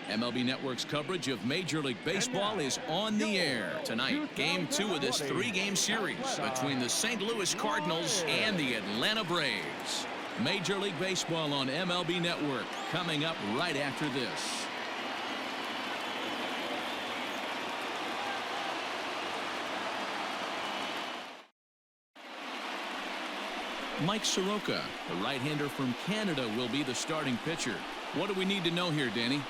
MLB Network's coverage of Major League Baseball is on the air tonight. Game 2 of this 3-game series between the St. Louis Cardinals and the Atlanta Braves. Major League Baseball on MLB Network coming up right after this. Mike Soroka, the right-hander from Canada, will be the starting pitcher. What do we need to know here, Danny?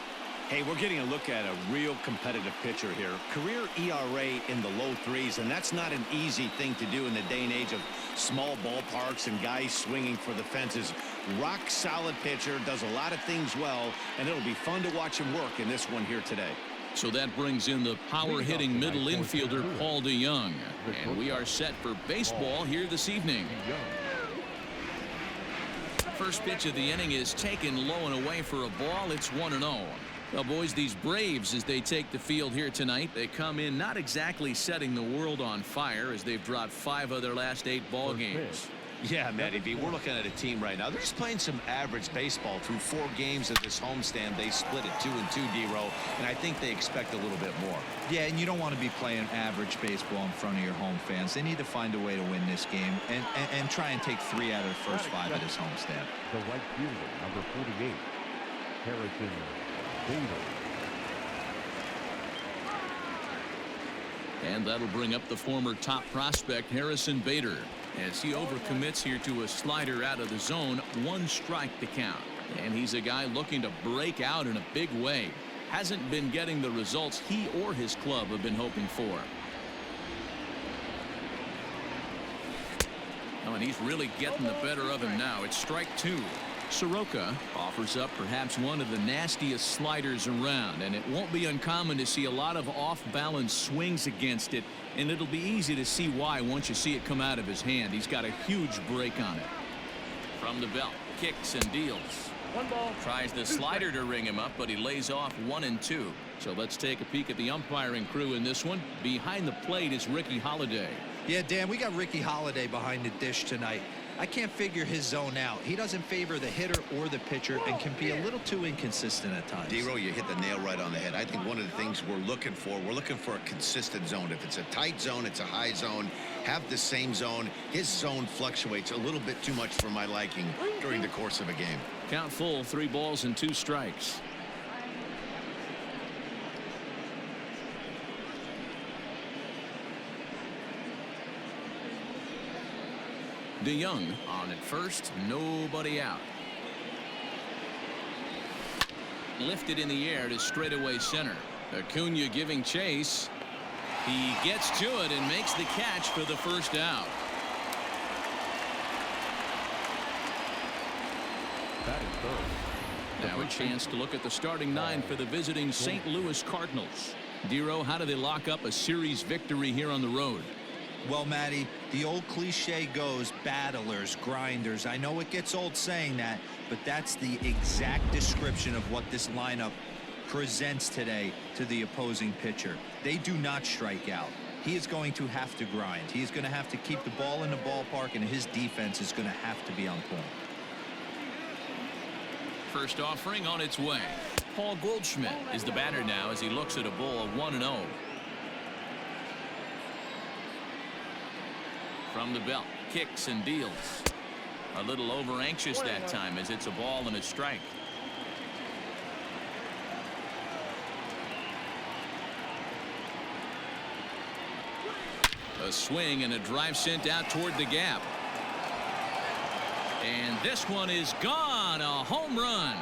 Hey, we're getting a look at a real competitive pitcher here. Career ERA in the low 3s, and that's not an easy thing to do in the day and age of small ballparks and guys swinging for the fences. Rock solid pitcher, does a lot of things well, and it'll be fun to watch him work in this one here today. So that brings in the power-hitting middle infielder Paul DeJong. And we are set for baseball here this evening. First pitch of the inning is taken low and away for a ball. It's 1-0. Well, boys, these Braves, as they take the field here tonight, they come in not exactly setting the world on fire as they've dropped 5 of their last 8 ball games. Yeah, Matty B, we're looking at a team right now. They're just playing some average baseball through 4 games of this homestand. They split it 2-2, D-Row, and I think they expect a little bit more. Yeah, and you don't want to be playing average baseball in front of your home fans. They need to find a way to win this game and try and take 3 out of the first 5 of this homestand. The right fielder, number 48, Harrison Bader. And that'll bring up the former top prospect Harrison Bader as he overcommits here to a slider out of the zone. 1 strike to count, and he's a guy looking to break out in a big way. Hasn't been getting the results he or his club have been hoping for. Oh, and he's really getting the better of him now. It's strike 2. Soroka offers up perhaps one of the nastiest sliders around, and it won't be uncommon to see a lot of off-balance swings against it, and it'll be easy to see why once you see it come out of his hand. He's got a huge break on it. From the belt, kicks and deals. 1 ball. Tries the slider to ring him up, but he lays off 1-2. So let's take a peek at the umpiring crew in this one. Behind the plate is Ricky Holiday. Yeah, Dan, we got Ricky Holiday behind the dish tonight. I can't figure his zone out. He doesn't favor the hitter or the pitcher and can be a little too inconsistent at times. D-Row, you hit the nail right on the head. I think one of the things we're looking for a consistent zone. If it's a tight zone, it's a high zone. Have the same zone. His zone fluctuates a little bit too much for my liking during the course of a game. Count full, 3 balls and 2 strikes. DeJong on at first, nobody out. Lifted in the air to straightaway center. Acuna giving chase. He gets to it and makes the catch for the first out. That is third. Now a chance to look at the starting 9 for the visiting St. Louis Cardinals. D-Row, how do they lock up a series victory here on the road? Well, Matty, the old cliche goes, battlers, grinders. I know it gets old saying that, but that's the exact description of what this lineup presents today to the opposing pitcher. They do not strike out. He is going to have to grind. He is going to have to keep the ball in the ballpark, and his defense is going to have to be on point. First offering on its way. Paul Goldschmidt is the batter now as he looks at a ball 1-0. From the belt, kicks and deals. A little over anxious that time as it's a ball and a strike. A swing and a drive sent out toward the gap. And this one is gone. A home run.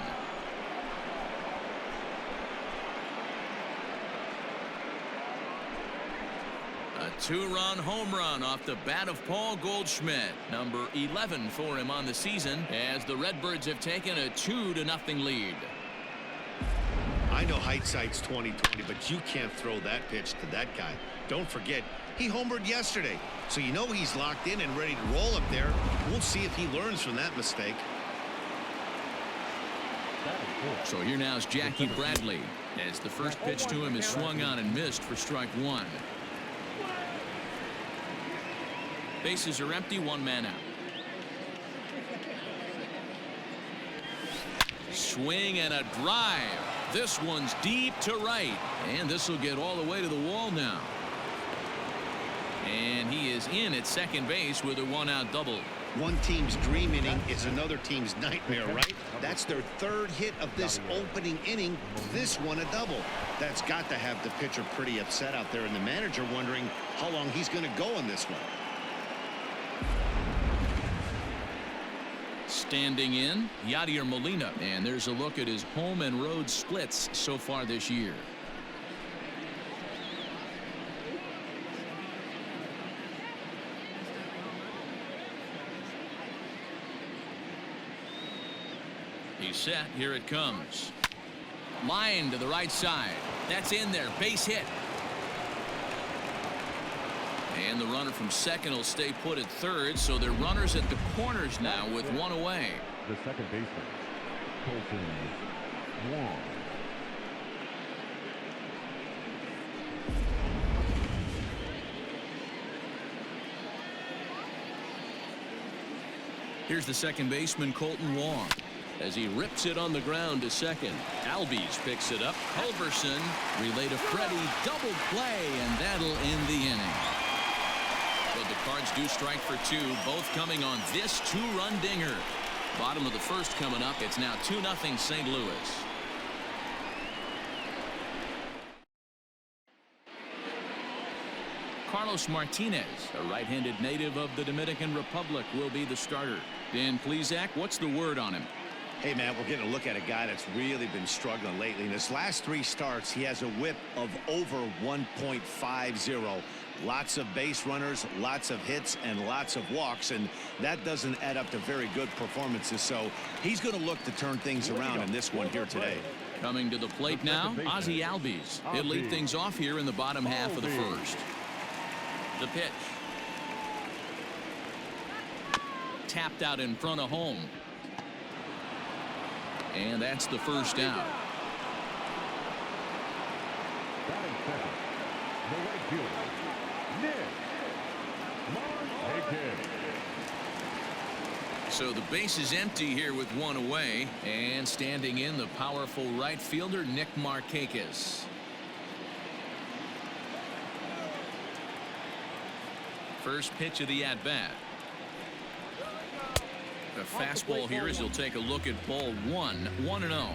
A 2-run home run off the bat of Paul Goldschmidt, number 11 for him on the season, as the Redbirds have taken a 2-0 lead. I know hindsight's 20/20, but you can't throw that pitch to that guy. Don't forget, he homered yesterday, so you know he's locked in and ready to roll up there. We'll see if he learns from that mistake. So here now is Jackie Bradley, as the first pitch to him is swung on and missed for strike 1. Bases are empty, 1 man out. Swing and a drive. This one's deep to right, and this will get all the way to the wall now. And he is in at second base with a one-out double. One team's dream inning is another team's nightmare, right? That's their third hit of this opening inning. This one a double. That's got to have the pitcher pretty upset out there, and the manager wondering how long he's going to go in this one. Standing in, Yadier Molina, and there's a look at his home and road splits so far this year. He's set. Here it comes. Line to the right side. That's in there. Base hit. And the runner from second will stay put at third, so they're runners at the corners now with one away. The second baseman, Colton Wong. Here's the second baseman, Colton Wong, as he rips it on the ground to second. Albies picks it up. Culberson relay to Freddie. Double play, and that'll end the inning. But the Cards do strike for two, both coming on this two-run dinger. Bottom of the first coming up. It's now 2-0 St. Louis. Carlos Martinez, a right-handed native of the Dominican Republic, will be the starter. Dan Plesac, what's the word on him? Hey, man, we're getting a look at a guy that's really been struggling lately. In his last 3 starts, he has a whip of over 1.50. Lots of base runners, lots of hits, and lots of walks, and that doesn't add up to very good performances. So he's going to look to turn things around in this one here today. Coming to the plate now, Ozzie Albies. He'll lead things off here in the bottom half of the first. The pitch. Tapped out in front of home. And that's the first out. Batting second, the right fielder, Nick Markakis. So the base is empty here with one away, and standing in, the powerful right fielder, Nick Markakis. First pitch of the at-bat. The fastball here as he'll take a look at ball 1-0.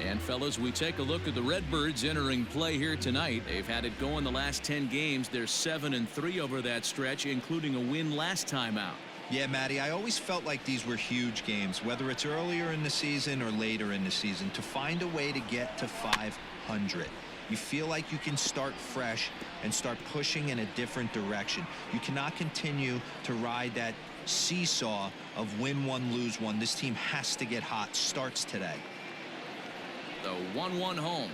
And fellas, we take a look at the Redbirds entering play here tonight. They've had it going the last 10 games. They're 7-3 over that stretch, including a win last time out. Yeah, Matty, I always felt like these were huge games, whether it's earlier in the season or later in the season, to find a way to get to 500. You feel like you can start fresh and start pushing in a different direction. You cannot continue to ride that seesaw of win one, lose one. This team has to get hot. Starts today. The 1-1 home.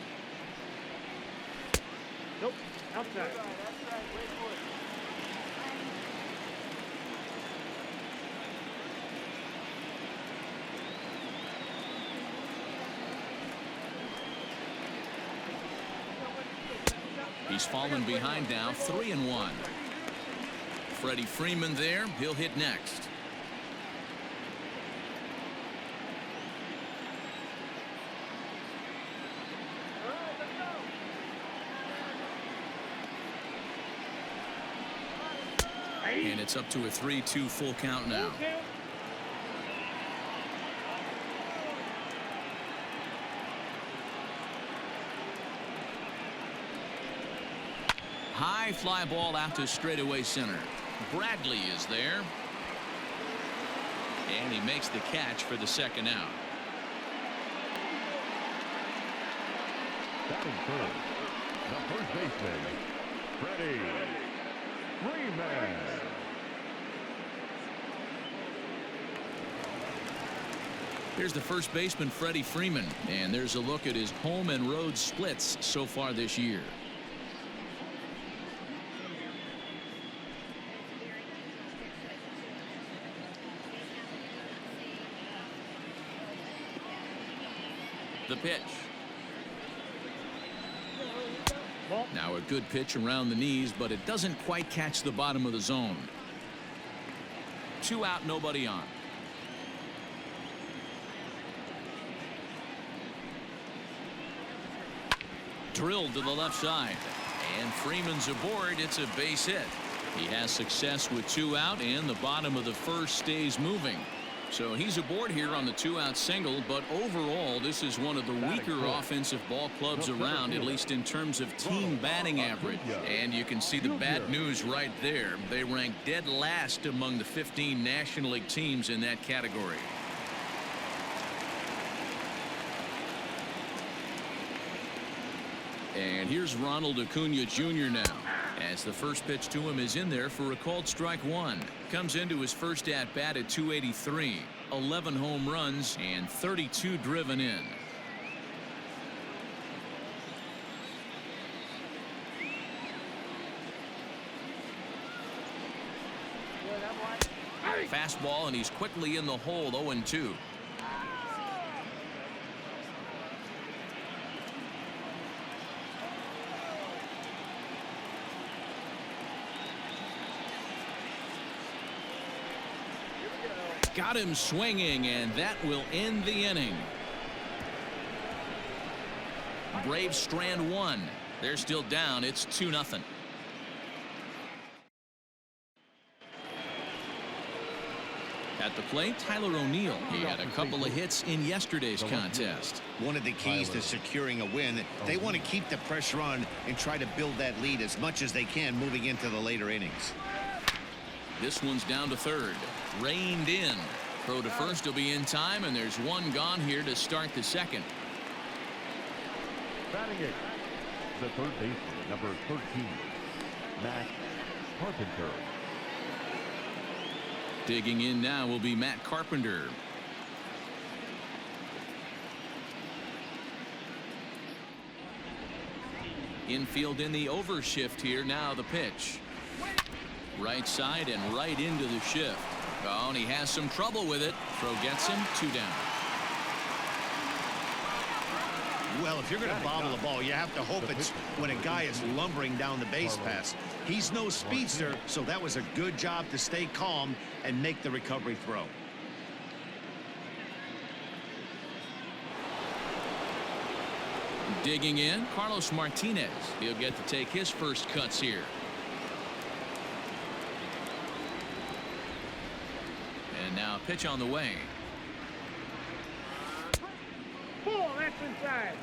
Nope, outside. He's fallen behind now, 3-1. Freddie Freeman there. He'll hit next. And it's up to a 3-2 full count now. High fly ball out to straightaway center. Bradley is there. And he makes the catch for the second out. Batting first, the first baseman, Freddie Freeman. Here's the first baseman, Freddie Freeman. And there's a look at his home and road splits so far this year. The pitch. Now a good pitch around the knees, but it doesn't quite catch the bottom of the zone. 2 out, nobody on. drilled to the left side. And Freeman's aboard. It's a base hit. He has success with 2 out, and the bottom of the first stays moving. So he's aboard here on the 2-out single, but overall this is one of the weaker offensive ball clubs around, at least in terms of team batting average. And you can see the bad news right there. They rank dead last among the 15 National League teams in that category. And here's Ronald Acuna Jr. now, as the first pitch to him is in there for a called strike 1. Comes into his first at bat at 283, 11 home runs and 32 driven in. Fastball, and he's quickly in the hole. 0-2. Got him swinging, and that will end the inning. Braves strand 1. They're still down. It's 2-0. At the plate, Tyler O'Neill. He had a couple of hits in yesterday's contest. One of the keys to securing a win, they want to keep the pressure on and try to build that lead as much as they can moving into the later innings. This one's down to third. Reined in. Throw to first will be in time, and there's one gone here to start the second. Batting it, the third baseman, number 13, Matt Carpenter. Digging in now will be Matt Carpenter. Infield in the overshift here. Now the pitch. Right side and right into the shift. Oh, and he has some trouble with it. Throw gets him. 2 down. Well, if you're going to bobble the ball, you have to hope it's when a guy is lumbering down the base pass. He's no speedster, so that was a good job to stay calm and make the recovery throw. Digging in, Carlos Martinez. He'll get to take his first cuts here. And now a pitch on the way. Ball, that's inside.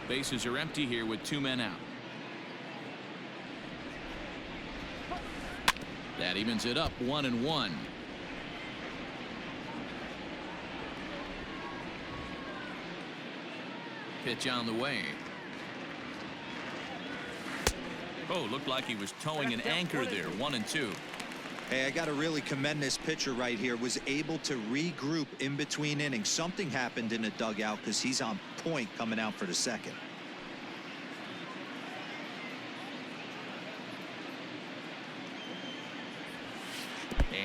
Bases are empty here with 2 men out. That evens it up 1-1. Pitch on the way. Oh, looked like he was towing an anchor there. 1-2. Hey, I got to really commend this pitcher right here. Was able to regroup in between innings. Something happened in the dugout because he's on point coming out for the second.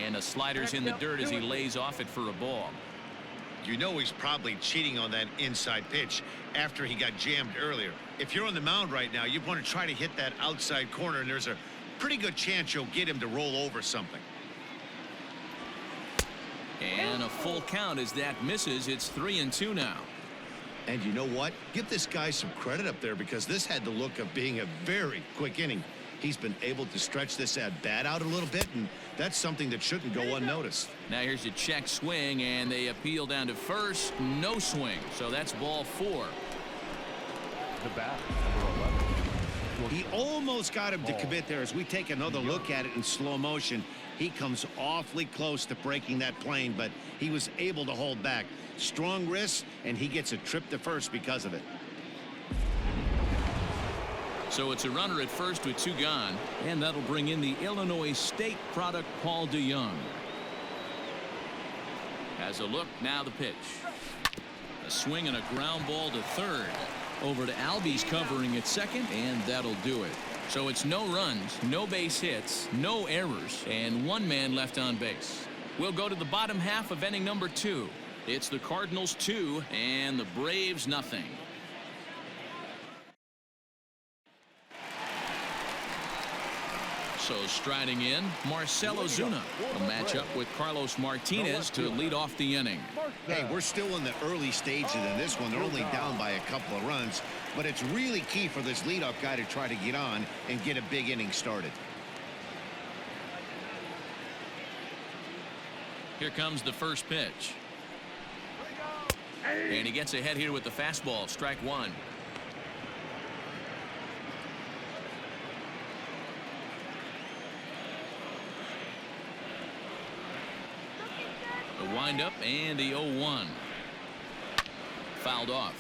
And a slider's in the dirt as he lays off it for a ball. You know he's probably cheating on that inside pitch after he got jammed earlier. If you're on the mound right now, you want to try to hit that outside corner, and there's a pretty good chance you'll get him to roll over something. And a full count as that misses. It's 3-2 now. And you know what? Give this guy some credit up there, because this had the look of being a very quick inning. He's been able to stretch this at bat out a little bit, and that's something that shouldn't go unnoticed. Now here's a check swing, and they appeal down to first. No swing, so that's ball 4. The bat, number 11. He almost got him to commit there. As we take another look at it in slow motion, he comes awfully close to breaking that plane, but he was able to hold back. Strong wrist, and he gets a trip to first because of it. So it's a runner at first with 2 gone, and that'll bring in the Illinois State product Paul DeYoung. Has a look, now the pitch. A swing and a ground ball to third. Over to Albies covering at second, and that'll do it. So it's no runs, no base hits, no errors, and 1 man left on base. We'll go to the bottom half of inning number 2. It's the Cardinals 2 and the Braves nothing. So striding in, Marcell Ozuna will match up with Carlos Martinez to lead off the inning. Hey, we're still in the early stages in this one. They're only down by a couple of runs, but it's really key for this leadoff guy to try to get on and get a big inning started. Here comes the first pitch. And he gets ahead here with the fastball, strike one. The windup and the 0-1. Fouled off.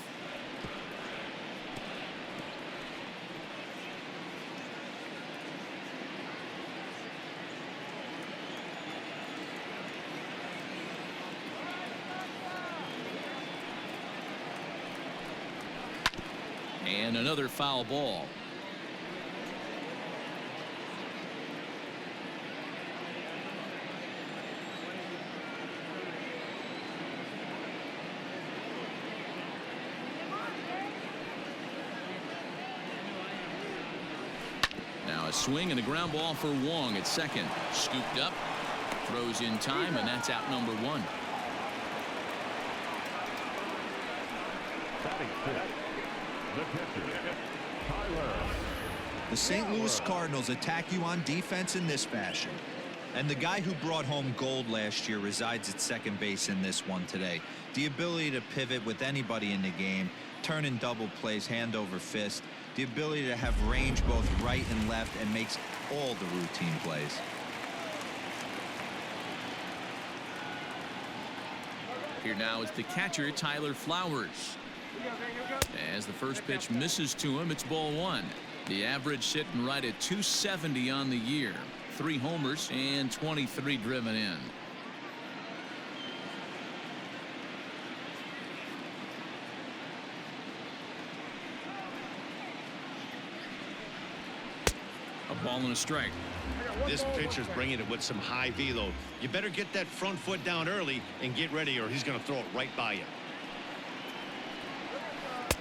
And another foul ball. Now a swing and a ground ball for Wong at second. Scooped up, throws in time, and that's out number one. Batting fifth, the pitcher, Tyler. The St. Louis Cardinals attack you on defense in this fashion. And the guy who brought home gold last year resides at second base in this one today. The ability to pivot with anybody in the game, turn in double plays hand over fist, the ability to have range both right and left, and makes all the routine plays. Here now is the catcher, Tyler Flowers. As the first pitch misses to him, it's ball one. The average sitting right at 270 on the year. 3 homers and 23 driven in. A ball and a strike. This pitcher's bringing it with some high velo. You better get that front foot down early and get ready, or he's going to throw it right by you.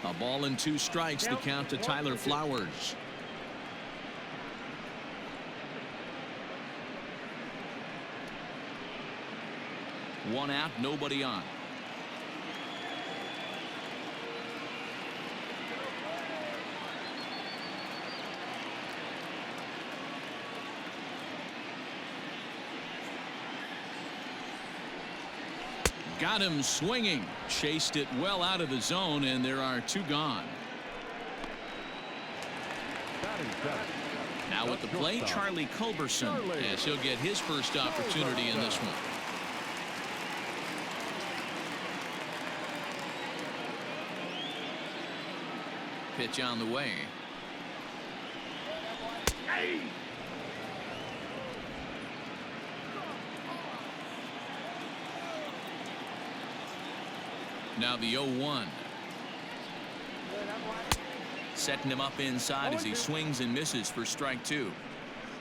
A ball and 2 strikes, the count to Tyler Flowers. One out, nobody on. Got him swinging, chased it well out of the zone, and there are 2 gone. Now at the plate, Charlie Culberson, as he'll get his first opportunity in this one. Pitch on the way. Now the 0-1. Setting him up inside as he swings and misses for strike 2.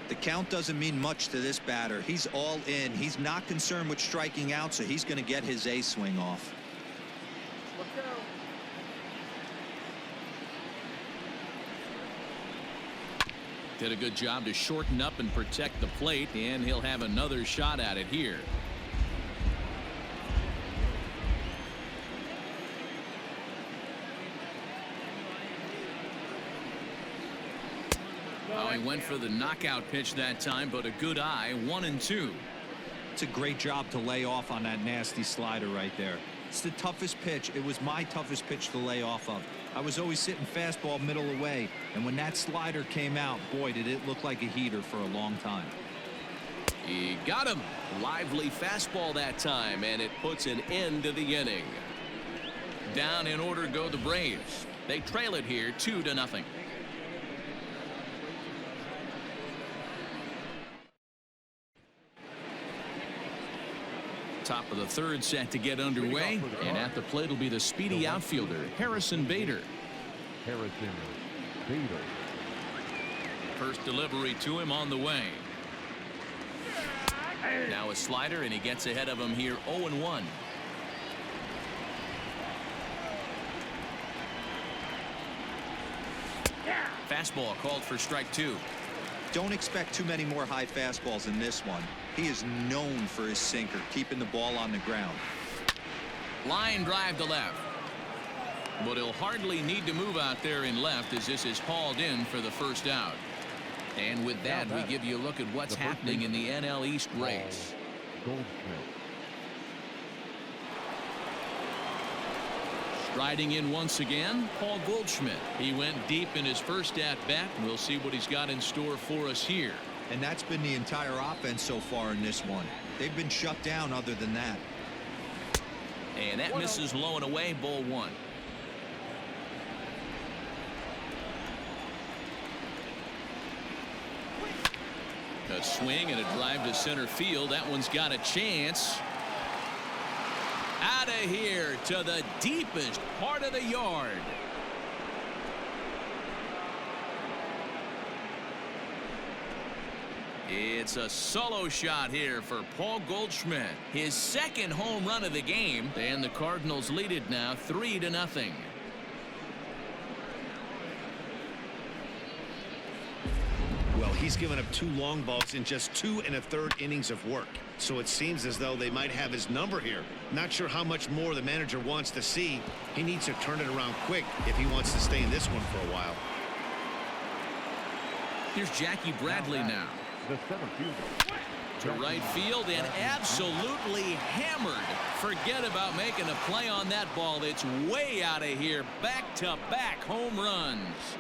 The count doesn't mean much to this batter. He's all in. He's not concerned with striking out, so he's going to get his A swing off. Did a good job to shorten up and protect the plate, and he'll have another shot at it here. Oh, he went for the knockout pitch that time, but a good eye, 1-2. It's a great job to lay off on that nasty slider right there. It's the toughest pitch. It was my toughest pitch to lay off of. I was always sitting fastball middle away, and when that slider came out, boy, did it look like a heater for a long time. He got him. Lively fastball that time, and it puts an end to the inning. Down in order go the Braves. They trail it here 2-0. Top of the third set to get underway, and at the plate will be the speedy outfielder Harrison Bader. First delivery to him on the way. Now a slider, and he gets ahead of him here, 0-1. Fastball called for strike 2. Don't expect too many more high fastballs in this one. He is known for his sinker, keeping the ball on the ground. Line drive to left. But he'll hardly need to move out there in left as this is hauled in for the first out. And with that, we give you a look at what's happening in the NL East race. Striding in once again, Paul Goldschmidt. He went deep in his first at-bat. We'll see what he's got in store for us here. And that's been the entire offense so far in this one. They've been shut down other than that. And that misses low and away, ball one. A swing and a drive to center field. That one's got a chance. Out of here to the deepest part of the yard. It's a solo shot here for Paul Goldschmidt. His second home run of the game, and the Cardinals lead it now 3-0. Well, he's given up 2 long balls in just 2 1/3 innings of work. So it seems as though they might have his number here. Not sure how much more the manager wants to see. He needs to turn it around quick if he wants to stay in this one for a while. Here's Jackie Bradley now. The center fielder. To right field and absolutely hammered. Forget about making a play on that ball. It's way out of here. Back-to-back home runs.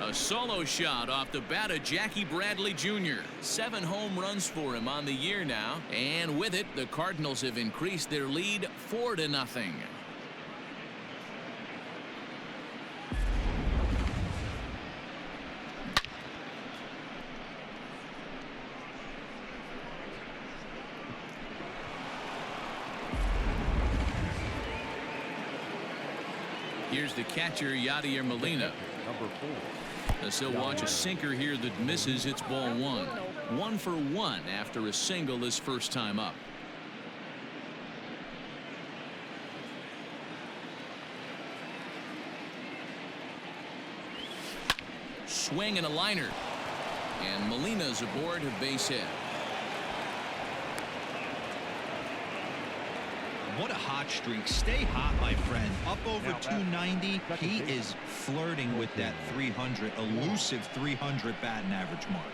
A solo shot off the bat of Jackie Bradley Jr. 7 home runs for him on the year now. And with it, the Cardinals have increased their lead 4-0. Here's the catcher, Yadier Molina. Number 4. As he'll watch a sinker here that misses. It's ball one. 1 for 1 after a single his first time up. Swing and a liner. And Molina's aboard a base hit. What a hot streak. Stay hot, my friend. Up over 290. He is flirting with that 300, elusive 300 batting average mark.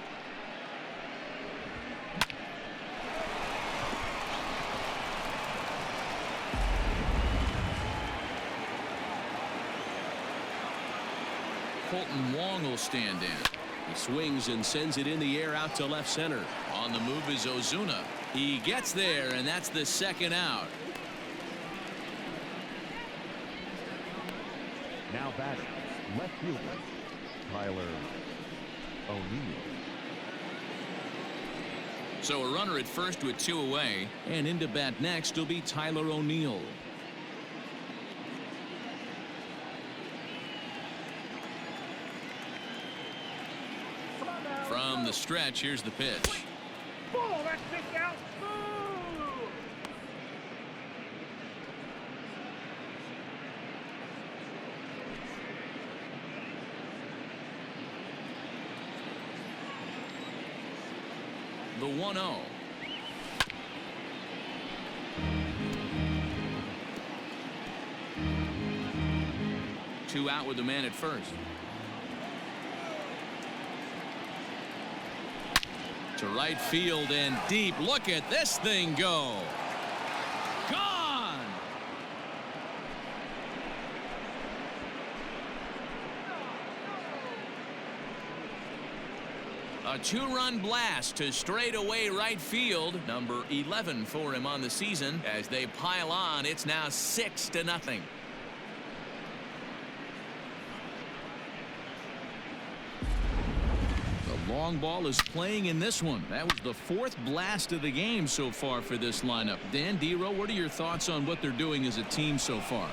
Colton Wong will stand in. He swings and sends it in the air out to left center. On the move is Ozuna. He gets there, and that's the second out. Now batting, left fielder, Tyler O'Neill. So a runner at first with 2 away, and into bat next will be Tyler O'Neill. From the stretch, here's the pitch. Ball, that's pitch out. Move. The 1-0. Two out with the man at first. To right field and deep. Look at this thing go. Gone. A 2-run blast to straightaway right field. Number 11 for him on the season. As they pile on, it's now 6-0. The long ball is playing in this one. That was the 4th blast of the game so far for this lineup. Dan Dero, what are your thoughts on what they're doing as a team so far?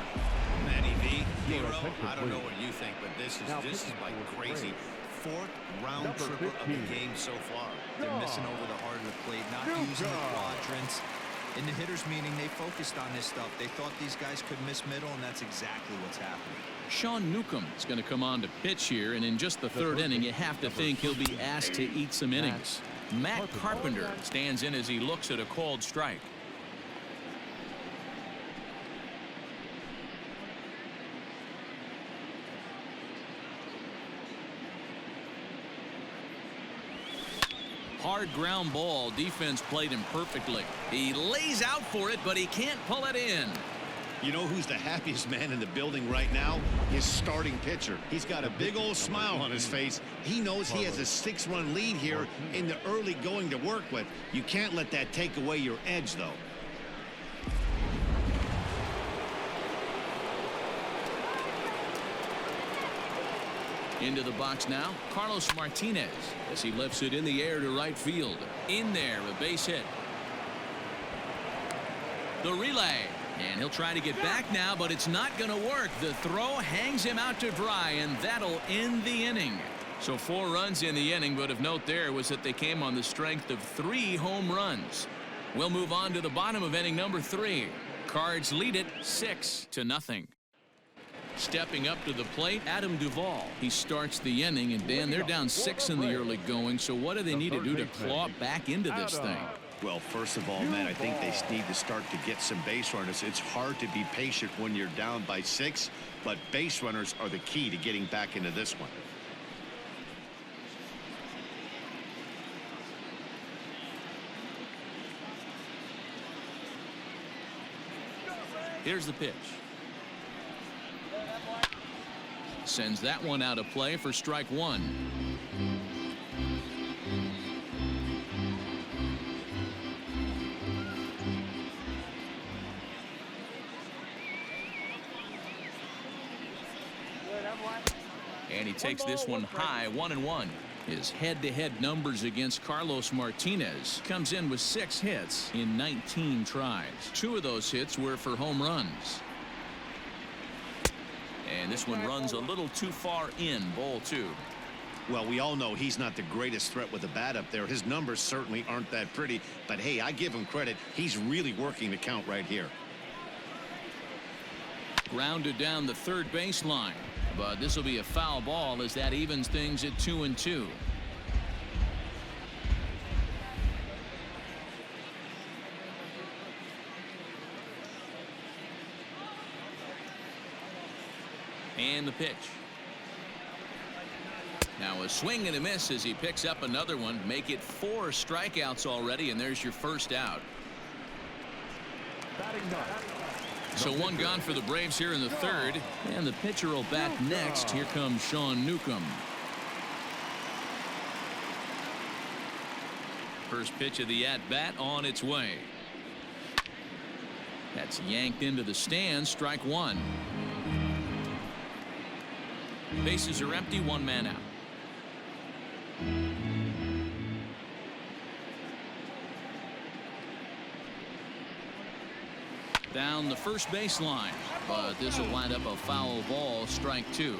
Matty V, Dero, I don't know what you think, but this is like crazy. 4th round tripper of the game so far. They're missing over the heart of the plate, not using the quadrants. In the hitters meeting, they focused on this stuff. They thought these guys could miss middle, and that's exactly what's happening. Sean Newcomb is going to come on to pitch here, and in just the third inning, you have to think he'll be asked to eat some innings. Matt Carpenter stands in as he looks at a called strike. Hard ground ball. Defense played him perfectly. He lays out for it, but he can't pull it in. You know who's the happiest man in the building right now? His starting pitcher. He's got a big old smile on his face. He knows he has a 6-run lead here in the early going to work with. You can't let that take away your edge, though. Into the box now, Carlos Martinez, as he lifts it in the air to right field. In there, a base hit. The relay, and he'll try to get back now, but it's not going to work. The throw hangs him out to dry, and that'll end the inning. So 4 runs in the inning, but of note there was that they came on the strength of 3 home runs. We'll move on to the bottom of inning number 3. Cards lead it 6-0. Stepping up to the plate, Adam Duvall. He starts the inning, and Dan, they're down 6 in the early going, so what do they need to do to claw back into this thing? Well, first of all, Matt, I think they need to start to get some base runners. It's hard to be patient when you're down by 6, but base runners are the key to getting back into this one. Here's the pitch. Sends that one out of play for strike 1. And he takes this one high, 1-1. His head-to-head numbers against Carlos Martinez comes in with 6 hits in 19 tries. 2 of those hits were for home runs. And this one runs a little too far in, ball 2. Well, we all know he's not the greatest threat with the bat up there. His numbers certainly aren't that pretty, but hey, I give him credit. He's really working the count right here. Grounded down the third baseline, but this will be a foul ball as that evens things at 2-2. And the pitch. Now a swing and a miss as he picks up another one. Make it 4 strikeouts already, and there's your first out. So 1 gone for the Braves here in the third, and the pitcher will bat next. Here comes Sean Newcomb. First pitch of the at-bat on its way. That's yanked into the stands. Strike 1. Bases are empty, 1 man out. Down the first baseline, but this will wind up a foul ball. Strike 2.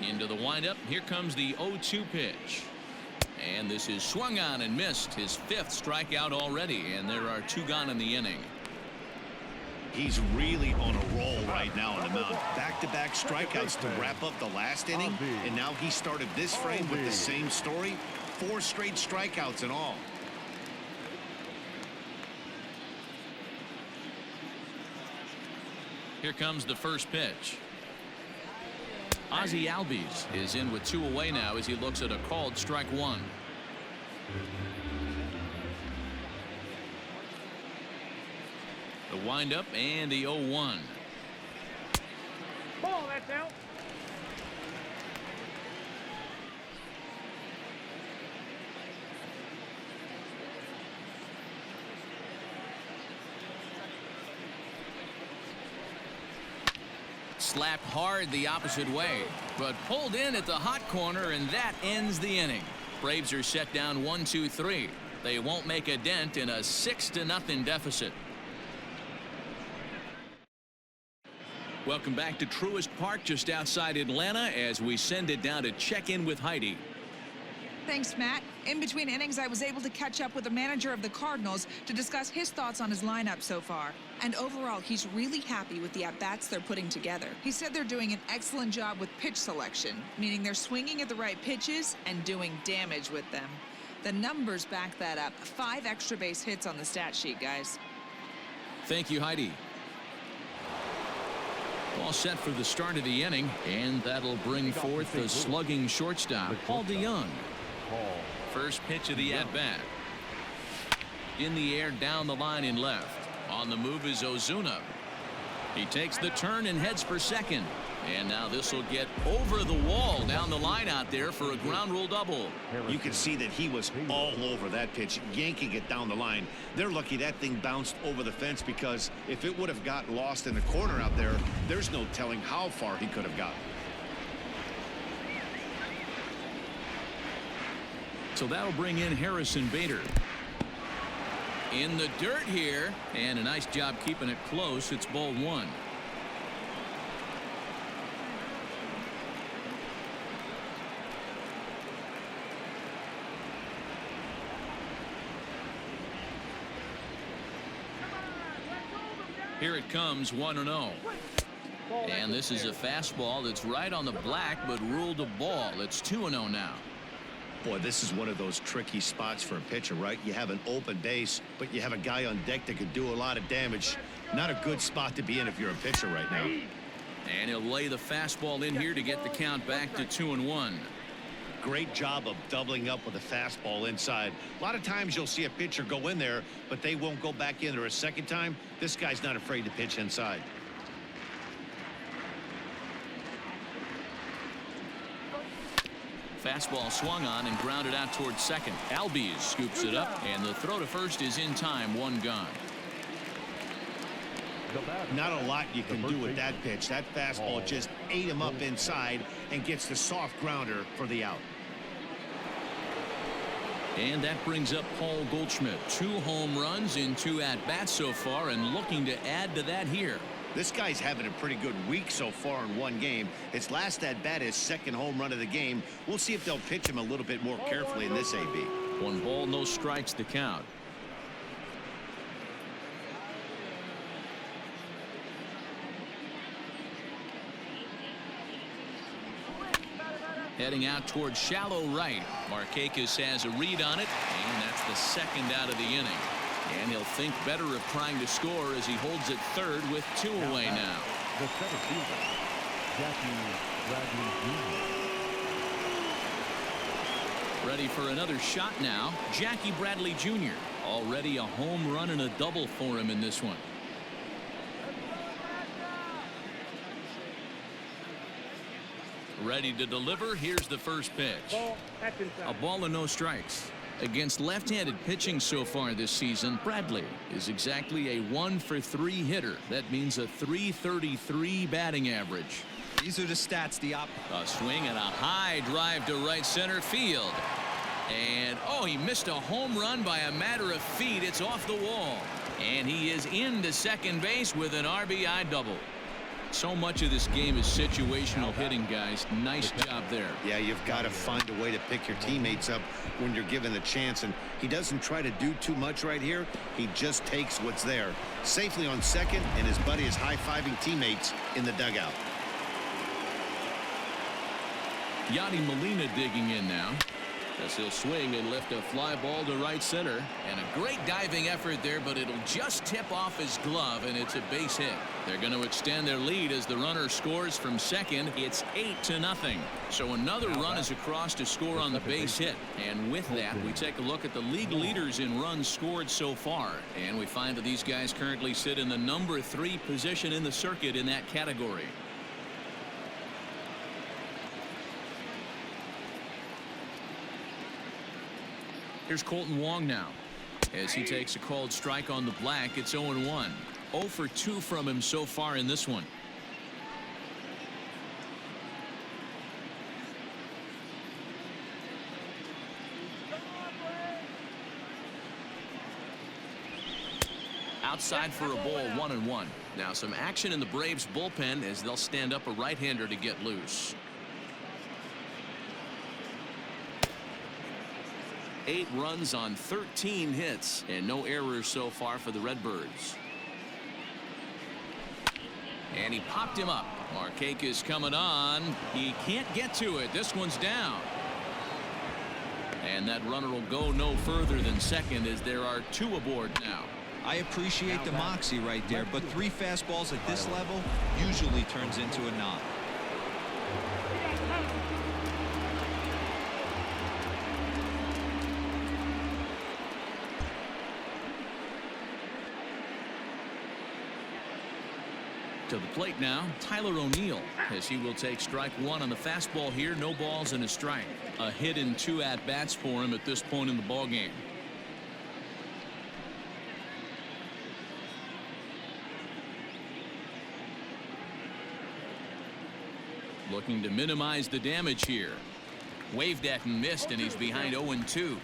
Into the windup. Here comes the 0-2 pitch. And this is swung on and missed. His 5th strikeout already, and there are 2 gone in the inning. He's really on a roll right now on the mound. Back-to-back strikeouts to wrap up the last inning, and now he started this frame with the same story. 4 straight strikeouts in all. Here comes the first pitch. Ozzie Albies is in with 2 away now as he looks at a called strike 1. The windup and the 0-1. Ball, that's out. Slapped hard the opposite way, but pulled in at the hot corner, and that ends the inning. Braves are set down 1-2-3. They won't make a dent in a 6-0 deficit. Welcome back to Truist Park just outside Atlanta as we send it down to check in with Heidi. Thanks, Matt. In between innings, I was able to catch up with the manager of the Cardinals to discuss his thoughts on his lineup so far. And overall, he's really happy with the at-bats they're putting together. He said they're doing an excellent job with pitch selection, meaning they're swinging at the right pitches and doing damage with them. The numbers back that up. 5 extra base hits on the stat sheet, guys. Thank you, Heidi. All set for the start of the inning, and that'll bring forth the slugging shortstop, Paul DeYoung. First pitch of the at-bat. In the air, down the line in left. On the move is Ozuna. He takes the turn and heads for second. And now this will get over the wall down the line out there for a ground rule double. You can see that he was all over that pitch, yanking it down the line. They're lucky that thing bounced over the fence, because if it would have got lost in the corner out there, there's no telling how far he could have gotten. So that'll bring in Harrison Bader. In the dirt here, and a nice job keeping it close. It's ball 1. Here it comes, 1-0. And this is a fastball that's right on the black, but ruled a ball. It's 2-0 now. Boy, this is one of those tricky spots for a pitcher, right? You have an open base, but you have a guy on deck that could do a lot of damage. Not a good spot to be in if you're a pitcher right now. And he'll lay the fastball in here to get the count back to 2-1. Great job of doubling up with a fastball inside. A lot of times you'll see a pitcher go in there, but they won't go back in there a second time. This guy's not afraid to pitch inside. Fastball swung on and grounded out towards second. Albies scoops it up, and the throw to first is in time. 1 gone. Not a lot you can do with that pitch. That fastball just ate him up inside and gets the soft grounder for the out. And that brings up Paul Goldschmidt. 2 home runs in 2 at-bats so far, and looking to add to that here. This guy's having a pretty good week so far in 1 game. His last at-bat is 2nd home run of the game. We'll see if they'll pitch him a little bit more carefully in this AB. 1 ball, no strikes the count. Heading out towards shallow right. Markakis has a read on it, and that's the 2nd out of the inning. And he'll think better of trying to score as he holds it 3rd with 2 away now. The center fielder, Jackie Bradley Jr. Ready for another shot now. Jackie Bradley Jr. Already a home run and a double for him in this one. Ready to deliver. Here's the first pitch. A ball and no strikes. Against left-handed pitching so far this season, Bradley is exactly a 1-for-3 hitter. That means a .333 batting average. These are the stats, Diop. A swing and a high drive to right center field. And, oh, he missed a home run by a matter of feet. It's off the wall. And he is into second base with an RBI double. So much of this game is situational hitting, guys. Nice job there. Yeah, you've got to find a way to pick your teammates up when you're given the chance, and he doesn't try to do too much right here. He just takes what's there. Safely on second, and his buddy is high-fiving teammates in the dugout. Yadi Molina digging in now. As he'll swing and lift a fly ball to right center. And a great diving effort there, but it'll just tip off his glove, and it's a base hit. They're going to extend their lead as the runner scores from second. It's 8-0. So another run is across to score on the base hit. And with that, we take a look at the league leaders in runs scored so far. And we find that these guys currently sit in the number 3 position in the circuit in that category. Here's Colton Wong now. As he takes a called strike on the black, it's 0-1. 0 for 2 from him so far in this one. Outside for a ball, 1-1. Now some action in the Braves bullpen as they'll stand up a right-hander to get loose. 8 runs on 13 hits and no errors so far for the Redbirds. And he popped him up. Markakis coming on. He can't get to it. This one's down. And that runner will go no further than second as there are 2 aboard now. I appreciate the moxie right there, but 3 fastballs at this level usually turns into a knock. To the plate now, Tyler O'Neill, as he will take strike 1 on the fastball here. No balls and a strike. A hit in 2 at-bats for him at this point in the ballgame. Looking to minimize the damage here. Waved at and missed, and he's behind 0-2.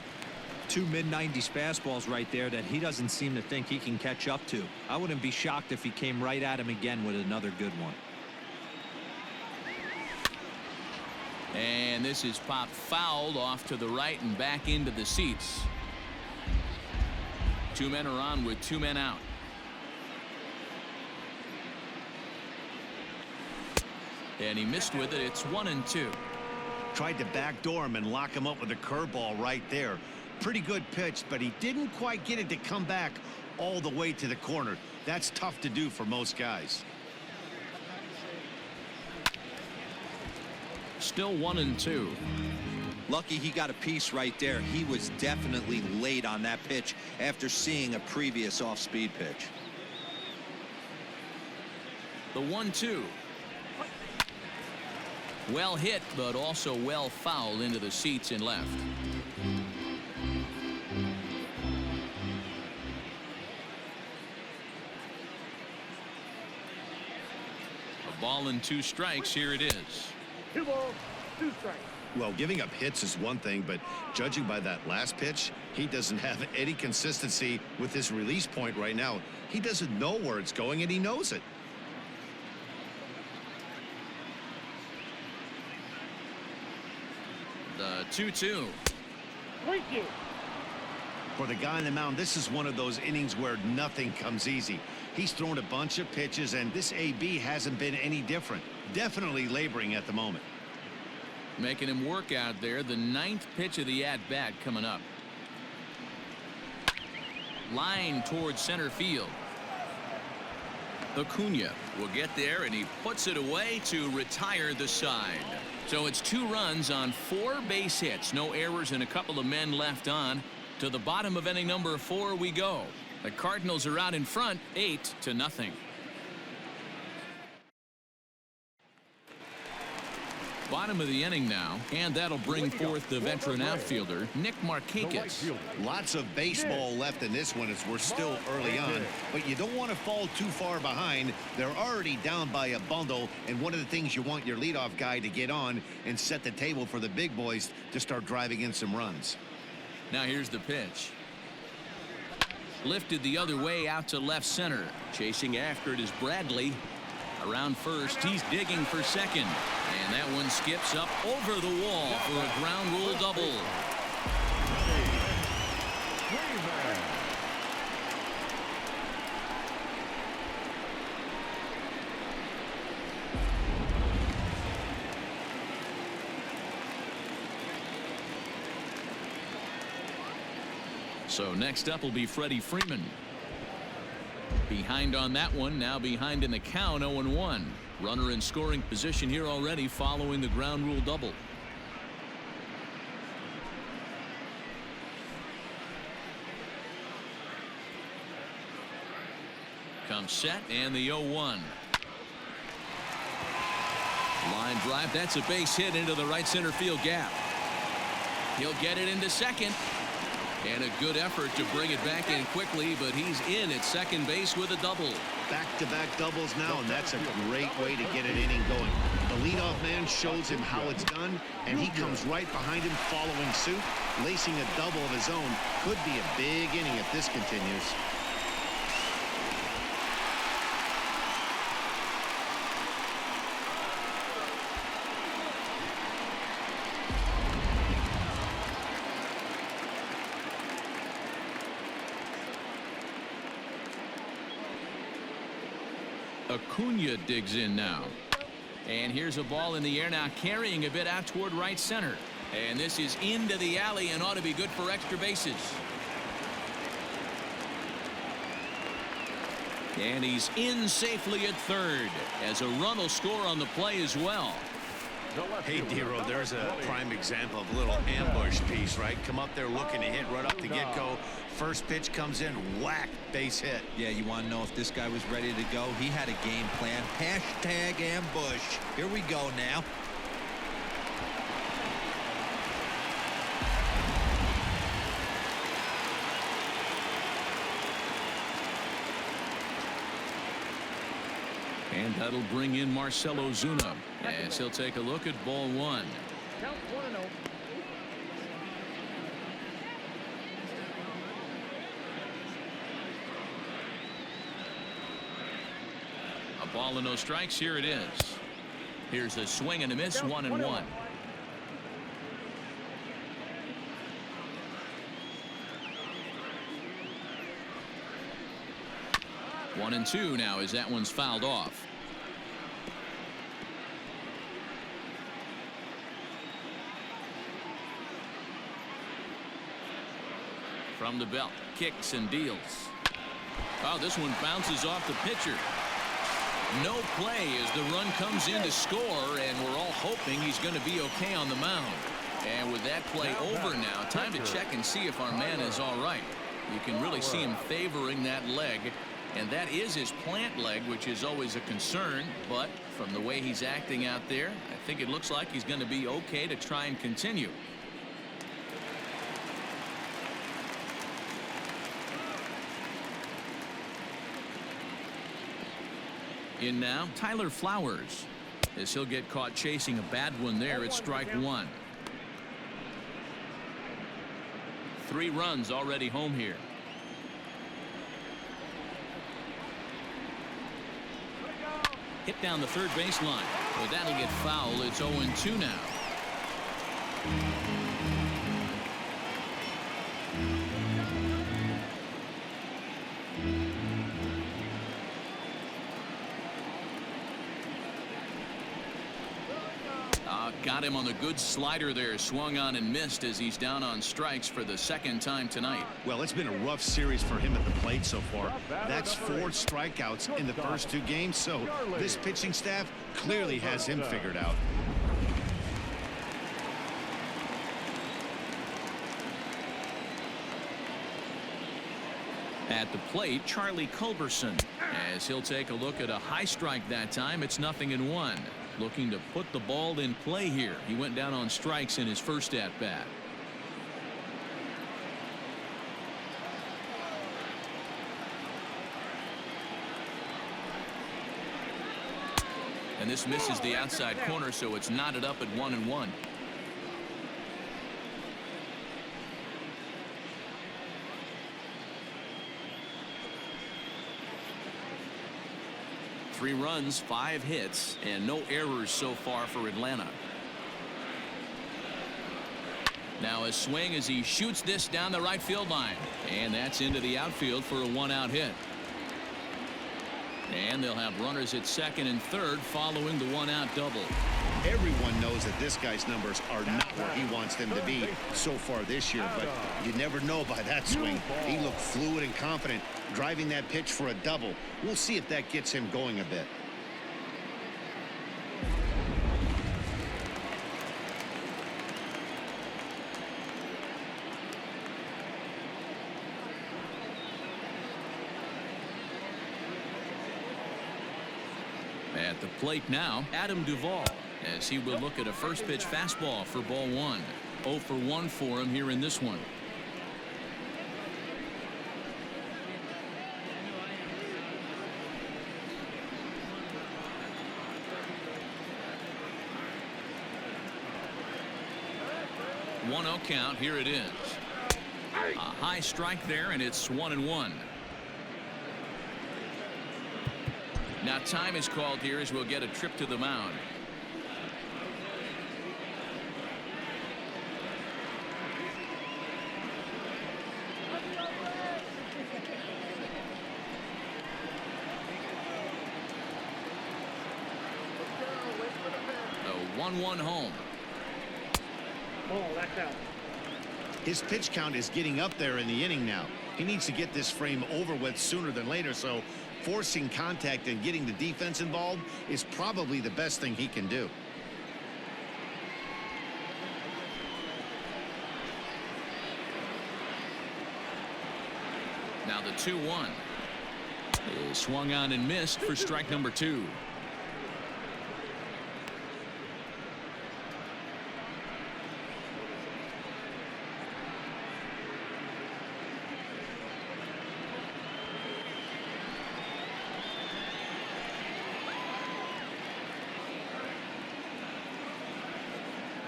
2 mid-90s fastballs right there that he doesn't seem to think he can catch up to. I wouldn't be shocked if he came right at him again with another good one. And this is popped fouled off to the right and back into the seats. 2 men are on with 2 men out. And he missed with it. It's 1-2. Tried to backdoor him and lock him up with a curveball right there. Pretty good pitch, but he didn't quite get it to come back all the way to the corner. That's tough to do for most guys. Still 1-2. Lucky he got a piece right there. He was definitely late on that pitch after seeing a previous off-speed pitch. The 1-2. Well hit, but also well fouled into the seats and left. A ball and 2 strikes. Here it is. 2 balls, 2 strikes. Well, giving up hits is one thing, but judging by that last pitch, he doesn't have any consistency with his release point right now. He doesn't know where it's going, and he knows it. The 2-2. Thank you. For the guy on the mound, this is one of those innings where nothing comes easy. He's thrown a bunch of pitches, and this AB hasn't been any different. Definitely laboring at the moment. Making him work out there. The 9th pitch of the at-bat coming up. Line towards center field. Acuna will get there, and he puts it away to retire the side. So it's 2 runs on 4 base hits. No errors and a couple of men left on. To the bottom of inning number 4 we go. The Cardinals are out in front 8-0. Bottom of the inning now, and that'll bring forth the veteran outfielder Nick Markakis. Lots of baseball left in this one as we're still early on, but you don't want to fall too far behind. They're already down by a bundle, and one of the things you want your leadoff guy to get on and set the table for the big boys to start driving in some runs. Now here's the pitch. Lifted the other way out to left center. Chasing after it is Bradley. Around first, he's digging for second. And that one skips up over the wall for a ground rule double. So next up will be Freddie Freeman. Behind on that one, now behind in the count, 0-1. Runner in scoring position here already following the ground rule double. Comes set and the 0-1. Line drive, that's a base hit into the right center field gap. He'll get it into second. And a good effort to bring it back in quickly, but he's in at second base with a double. Back-to-back doubles now, and that's a great way to get an inning going. The leadoff man shows him how it's done, and he comes right behind him following suit. Lacing a double of his own could be a big inning if this continues. Acuna digs in now. And here's a ball in the air now, carrying a bit out toward right center. And this is into the alley and ought to be good for extra bases. And he's in safely at third, as a run will score on the play as well. Hey, Dero, there's a prime example of a little ambush piece, right? Come up there looking to hit right off the get-go. First pitch comes in, whack, base hit. Yeah, you want to know if this guy was ready to go? He had a game plan. Hashtag ambush. Here we go now. And that'll bring in Marcell Ozuna as he'll take a look at ball one. Count 1-0. A ball and no strikes. Here it is. Here's a swing and a miss. 1-1. 1-2 now as that one's fouled off. From the belt, kicks and deals. Oh, this one bounces off the pitcher. No play as the run comes in to score, and we're all hoping he's going to be okay on the mound. And with that play over now, time to check and see if our man is all right. You can really see him favoring that leg, and that is his plant leg, which is always a concern. But from the way he's acting out there, I think it looks like he's going to be okay to try and continue. In now, Tyler Flowers, as he'll get caught chasing a bad one there at strike one. 3 runs already home here. Hit down the third baseline, but that'll get foul. It's 0-2 now. Got him on the good slider there, swung on and missed as he's down on strikes for the second time tonight. Well, it's been a rough series for him at the plate so far. That's 4 strikeouts in the first 2 games, so this pitching staff clearly has him figured out. At the plate, Charlie Culberson, as he'll take a look at a high strike that time. It's 0-1. Looking to put the ball in play here. He went down on strikes in his first at bat. And this misses the outside corner, so it's knotted up at 1-1. Three runs, 5 hits, and no errors so far for Atlanta. Now a swing as he shoots this down the right field line, and that's into the outfield for a 1-out hit. And they'll have runners at second and third following the 1-out double. Everyone knows that this guy's numbers are not where he wants them to be so far this year, but you never know by that swing. He looked fluid and confident, driving that pitch for a double. We'll see if that gets him going a bit. At the plate now, Adam Duvall, as he will look at a first pitch fastball for ball 1. 0 for 1 for him here in this one. One 0 count. Here it is. A high strike there, and it's 1-1. Now time is called here as we'll get a trip to the mound. 1-1 home. Ball, that's out. His pitch count is getting up there in the inning now. He needs to get this frame over with sooner than later, so forcing contact and getting the defense involved is probably the best thing he can do. Now the 2-1 is swung on and missed for strike number 2.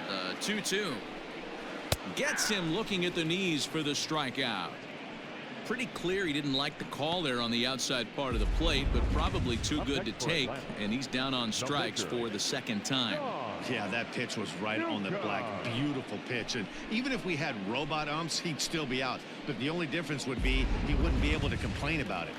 The 2-2 gets him looking at the knees for the strikeout. Pretty clear he didn't like the call there on the outside part of the plate, but probably too good to take, and he's down on strikes for the second time. Yeah, that pitch was right on the black. Beautiful pitch. And even if we had robot umps, he'd still be out. But the only difference would be he wouldn't be able to complain about it.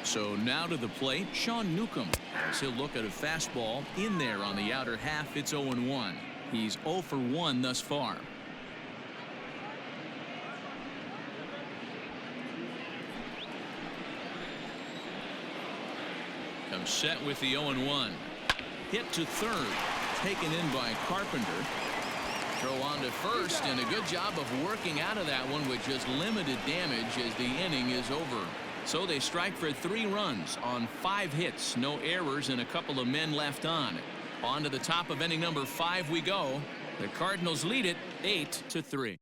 So now to the plate, Sean Newcomb, as he'll look at a fastball in there on the outer half. It's 0-1. He's 0 for 1 thus far. Comes set with the 0-1. Hit to third. Taken in by Carpenter. Throw on to first, and a good job of working out of that one with just limited damage as the inning is over. So they strike for 3 runs on 5 hits. No errors and a couple of men left on. On to the top of inning number 5 we go. The Cardinals lead it 8-3.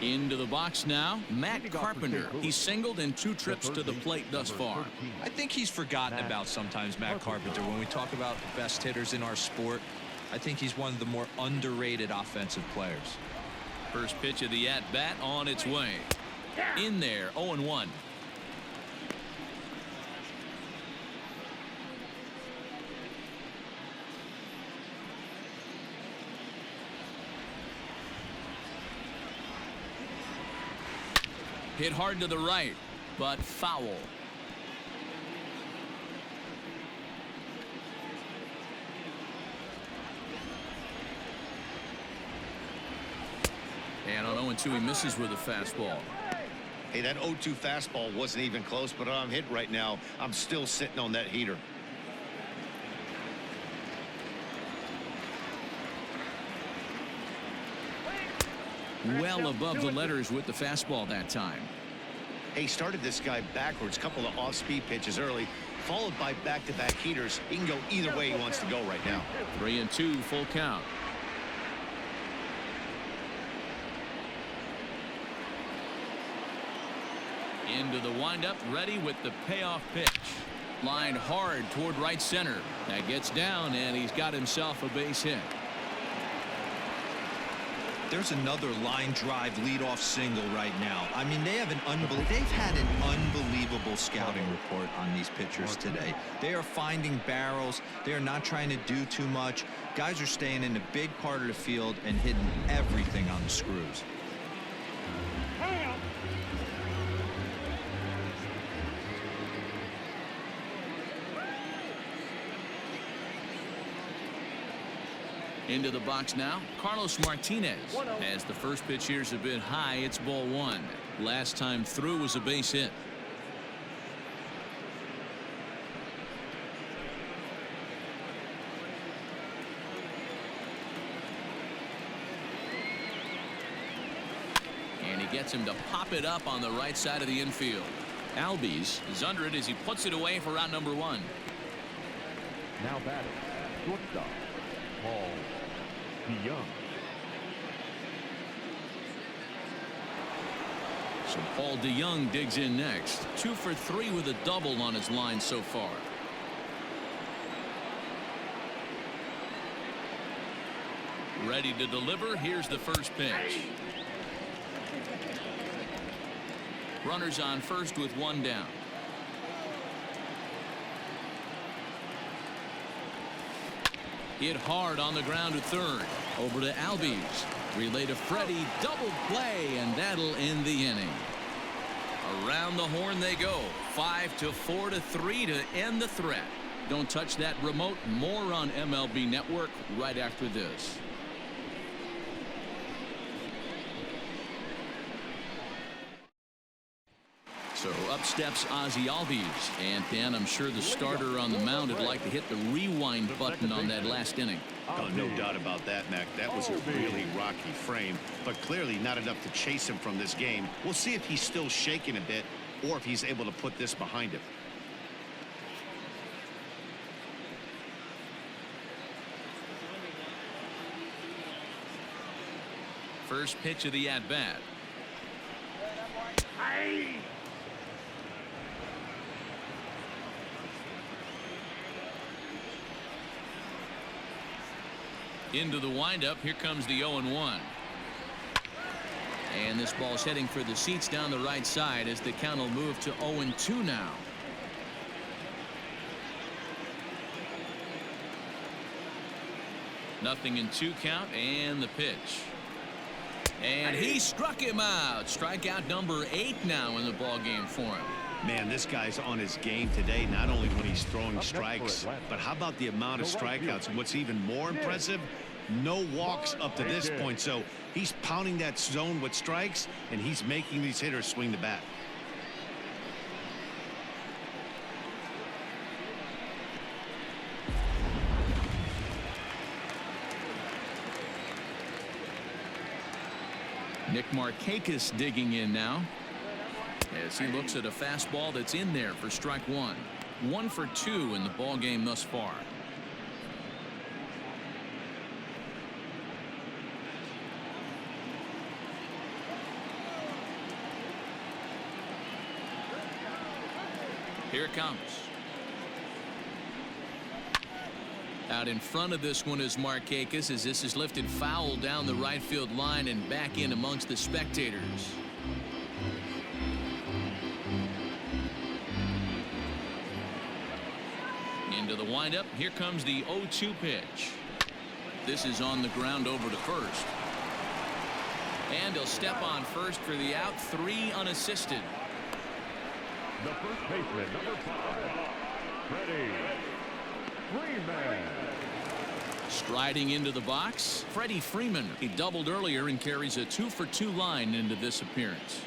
Into the box now, Matt Carpenter. He's singled in 2 trips to the plate thus far. I think he's forgotten about sometimes, Matt Carpenter. When we talk about the best hitters in our sport, I think he's one of the more underrated offensive players. First pitch of the at-bat on its way. In there, 0-1. Hit hard to the right, but foul. And on 0-2, he misses with a fastball. Hey, that 0-2 fastball wasn't even close, but I'm hit right now. I'm still sitting on that heater. Well above the letters with the fastball that time. He started this guy backwards, couple of off-speed pitches early, followed by back-to-back heaters. He can go either way he wants to go right now. 3-2, full count. Into the windup, ready with the payoff pitch. Lined hard toward right center. That gets down, and he's got himself a base hit. There's another line drive leadoff single right now. I mean, they've had an unbelievable scouting report on these pitchers today. They are finding barrels. They are not trying to do too much. Guys are staying in the big part of the field and hitting everything on the screws. Into the box now, Carlos Martinez. As the first pitch here's a bit high, it's ball 1. Last time through was a base hit. And he gets him to pop it up on the right side of the infield. Albies is under it as he puts it away for round number 1. Now batting, shortstop, Paul DeYoung. So Paul DeYoung digs in next. 2 for 3 with a double on his line so far. Ready to deliver. Here's the first pitch. Runners on first with 1 down. Hit hard on the ground to third. Over to Albies. Relay to Freddie. Double play, and that'll end the inning. Around the horn they go. 5-4 to 3 to end the threat. Don't touch that remote. More on MLB Network right after this. So up steps Ozzie Albies, and Dan, I'm sure the starter on the mound would like to hit the rewind button on that last inning. Oh, no doubt about that, Mac. That was a really rocky frame, but clearly not enough to chase him from this game. We'll see if he's still shaking a bit or if he's able to put this behind him. First pitch of the at-bat. Into the windup. Here comes the 0-1. And this ball's heading for the seats down the right side as the count will move to 0-2 now. Nothing in 2 count, and the pitch. And he struck him out. Strikeout number 8 now in the ball game for him. Man, this guy's on his game today, not only when he's throwing strikes, but how about the amount of strikeouts? And what's even more impressive, no walks up to this point. So he's pounding that zone with strikes, and he's making these hitters swing the bat. Nick Markakis digging in now as he looks at a fastball that's in there for strike 1. 1 for 2 in the ball game thus far. Here it comes. Out in front of this one is Markakis as this is lifted foul down the right field line and back in amongst the spectators. Into the windup. Here comes the 0-2 pitch. This is on the ground over to first. And he'll step on first for the out. 3 unassisted. The first baseman, number 5, Freddie Freeman. Striding into the box, Freddie Freeman. He doubled earlier and carries a 2 for 2 line into this appearance.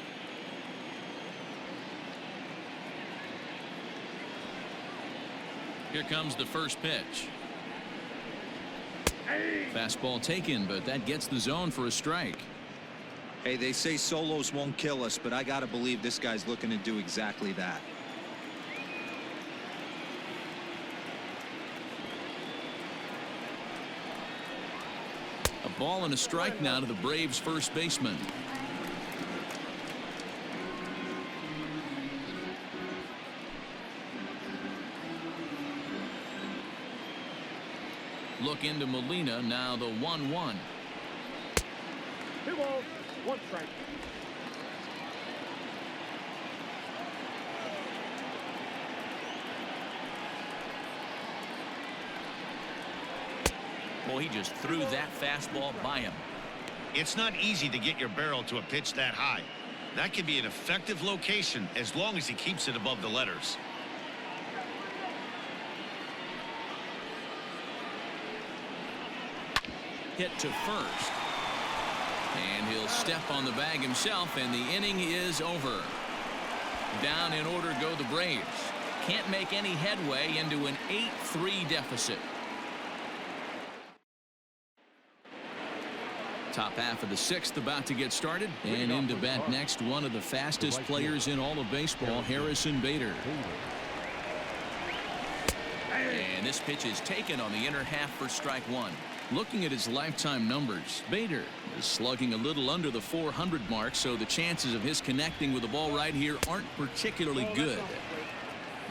Here comes the first pitch. Fastball taken, but that gets the zone for a strike. Hey, they say solos won't kill us, but I got to believe this guy's looking to do exactly that. A ball and a strike now to the Braves first baseman. Look into Molina now, the 1-1. 2 balls, 1 strike. Well, he just threw that fastball by him. It's not easy to get your barrel to a pitch that high. That can be an effective location as long as he keeps it above the letters. Hit to first. And he'll step on the bag himself, and the inning is over. Down in order go the Braves. Can't make any headway into an 8-3 deficit. Top half of the 6th about to get started, and into bat next, one of the fastest players in all of baseball, Harrison Bader. And this pitch is taken on the inner half for strike 1. Looking at his lifetime numbers, Bader is slugging a little under the 400 mark, so the chances of his connecting with the ball right here aren't particularly good.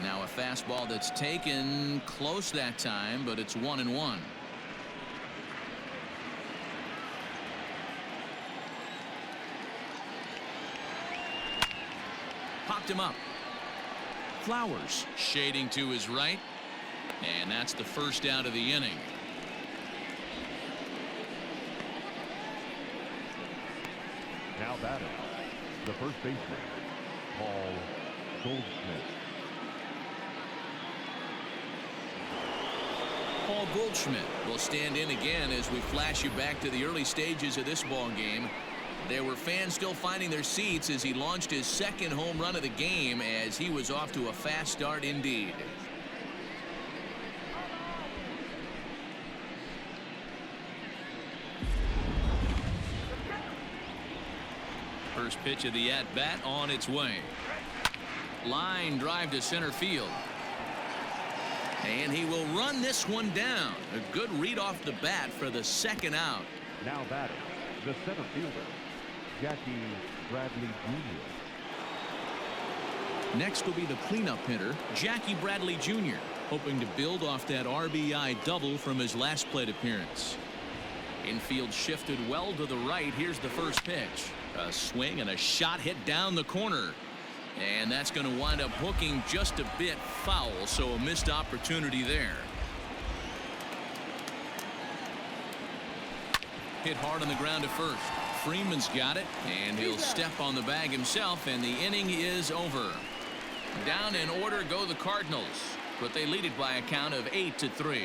Now a fastball that's taken close that time, but it's 1-1. Popped him up. Flowers shading to his right, and that's the first out of the inning. Now batting, the first baseman, Paul Goldschmidt. Paul Goldschmidt will stand in again as we flash you back to the early stages of this ball game. There were fans still finding their seats as he launched his second home run of the game, as he was off to a fast start indeed. First pitch of the at-bat on its way. Line drive to center field. And he will run this one down. A good read off the bat for the second out. Now batting, the center fielder, Jackie Bradley Jr. Next will be the cleanup hitter, Jackie Bradley Jr., hoping to build off that RBI double from his last plate appearance. Infield shifted well to the right. Here's the first pitch. A swing and a shot hit down the corner. And that's going to wind up hooking just a bit foul, so a missed opportunity there. Hit hard on the ground at first. Freeman's got it, and he'll step on the bag himself, and the inning is over. Down in order go the Cardinals, but they lead it by a count of 8-3.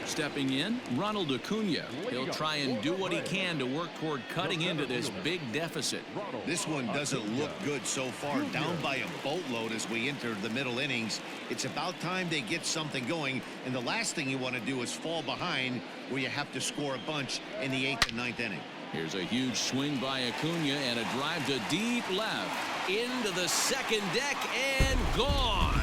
Stepping in, Ronald Acuna. He'll try and do what he can to work toward cutting into this big deficit. This one doesn't look good so far. Down by a boatload as we enter the middle innings. It's about time they get something going, and the last thing you want to do is fall behind where you have to score a bunch in the 8th and 9th inning. Here's a huge swing by Acuna and a drive to deep left into the second deck and gone.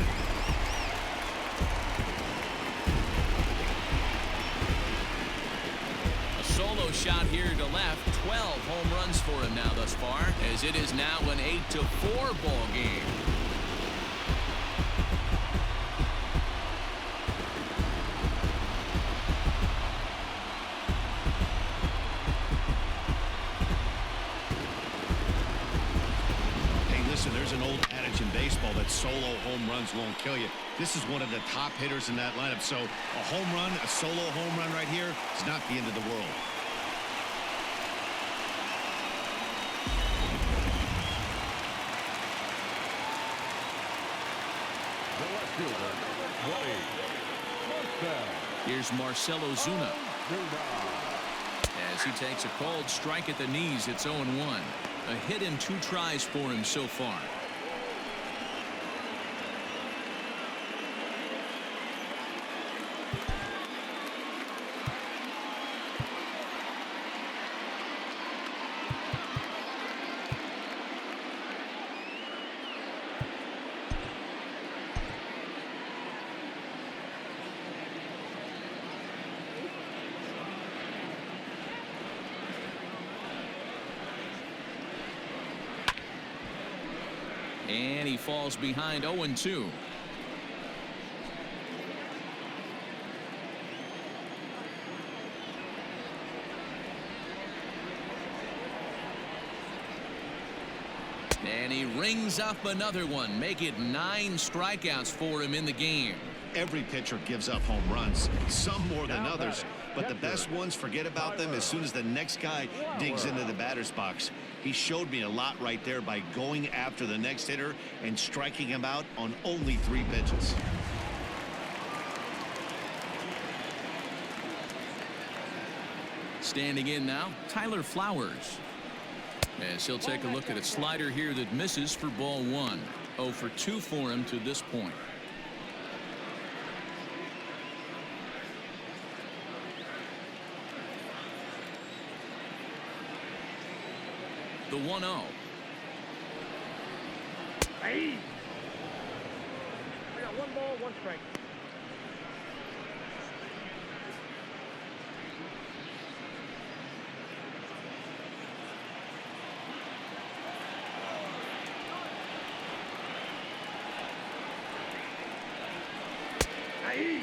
Solo shot here to left. 12 home runs for him now thus far, as it is now an 8-4 ball game. Hey, listen, there's an old adage in baseball that solo home runs won't kill you. This is one of the top hitters in that lineup, so a home run, a solo home run right here is not the end of the world. Here's Marcell Ozuna. As he takes a cold strike at the knees, it's 0-1. A hit in 2 tries for him so far. And he falls behind 0-2. And he rings up another one. Make it 9 strikeouts for him in the game. Every pitcher gives up home runs, some more than others, but the best ones, forget about them as soon as the next guy digs into the batter's box. He showed me a lot right there by going after the next hitter and striking him out on only 3 pitches. Standing in now, Tyler Flowers. As he'll take a look at a slider here that misses for ball 1. 0 for 2 for him to this point. The 1-0. Hey! We got 1 ball, 1 strike. Hey!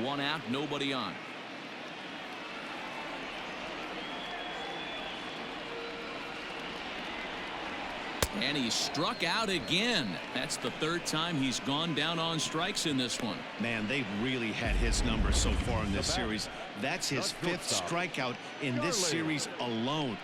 One out, nobody on. And he struck out again. That's the third time he's gone down on strikes in this one. Man, they've really had his numbers so far in this series. That's his fifth strikeout in this series alone.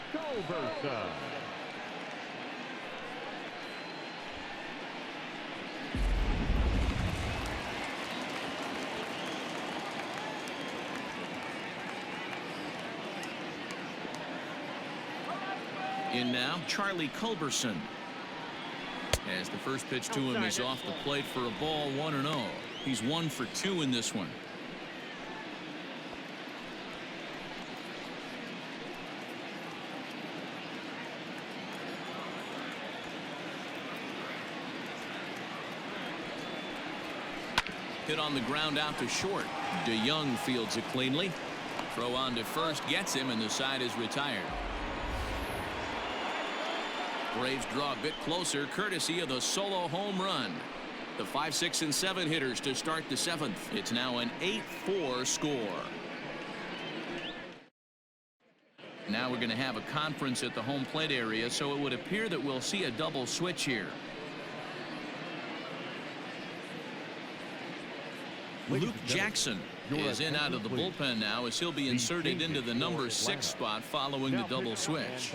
In now, Charlie Culberson. As the first pitch to him is off the plate for a ball, 1-0. He's 1 for 2 in this one. Hit on the ground out to short. DeYoung fields it cleanly. Throw on to first gets him, and the side is retired. Braves draw a bit closer courtesy of the solo home run. The 5, 6, and 7 hitters to start the 7th. It's now an 8-4 score. Now we're going to have a conference at the home plate area, so it would appear that we'll see a double switch here. Luke Jackson is in out of the bullpen now as he'll be inserted into the number 6 spot following the double switch.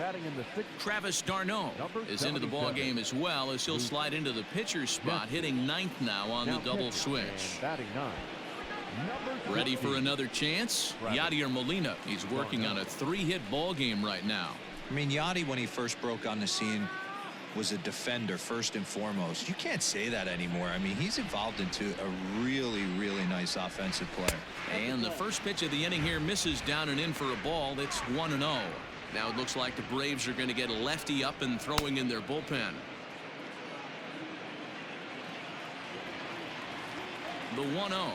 Travis d'Arnaud is into the ball game as well as he'll slide into the pitcher's spot, hitting 9th now on the double switch. Ready for another chance? Yadier Molina. He's working on a 3-hit ball game right now. I mean, Yadi, when he first broke on the scene, was a defender first and foremost. You can't say that anymore. I mean, he's evolved into a really, really nice offensive player. And the first pitch of the inning here misses down and in for a ball. It's 1-0. Now it looks like the Braves are going to get a lefty up and throwing in their bullpen. The 1-0.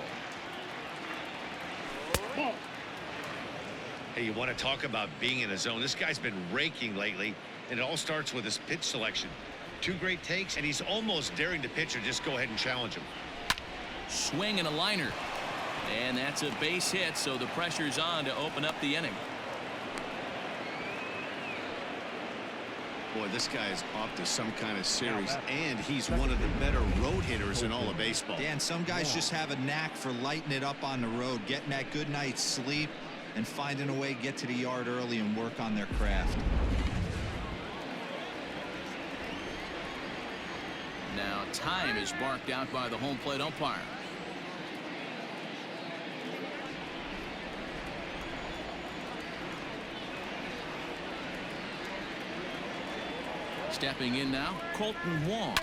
Hey, you want to talk about being in a zone? This guy's been raking lately, and it all starts with his pitch selection. 2 great takes, and he's almost daring the pitcher just go ahead and challenge him. Swing and a liner. And that's a base hit, so the pressure's on to open up the inning. Boy, this guy is off to some kind of series, and he's one of the better road hitters in all of baseball. Dan, some guys just have a knack for lighting it up on the road, getting that good night's sleep, and finding a way to get to the yard early and work on their craft. Now time is barked out by the home plate umpire. Stepping in now, Colton Wong,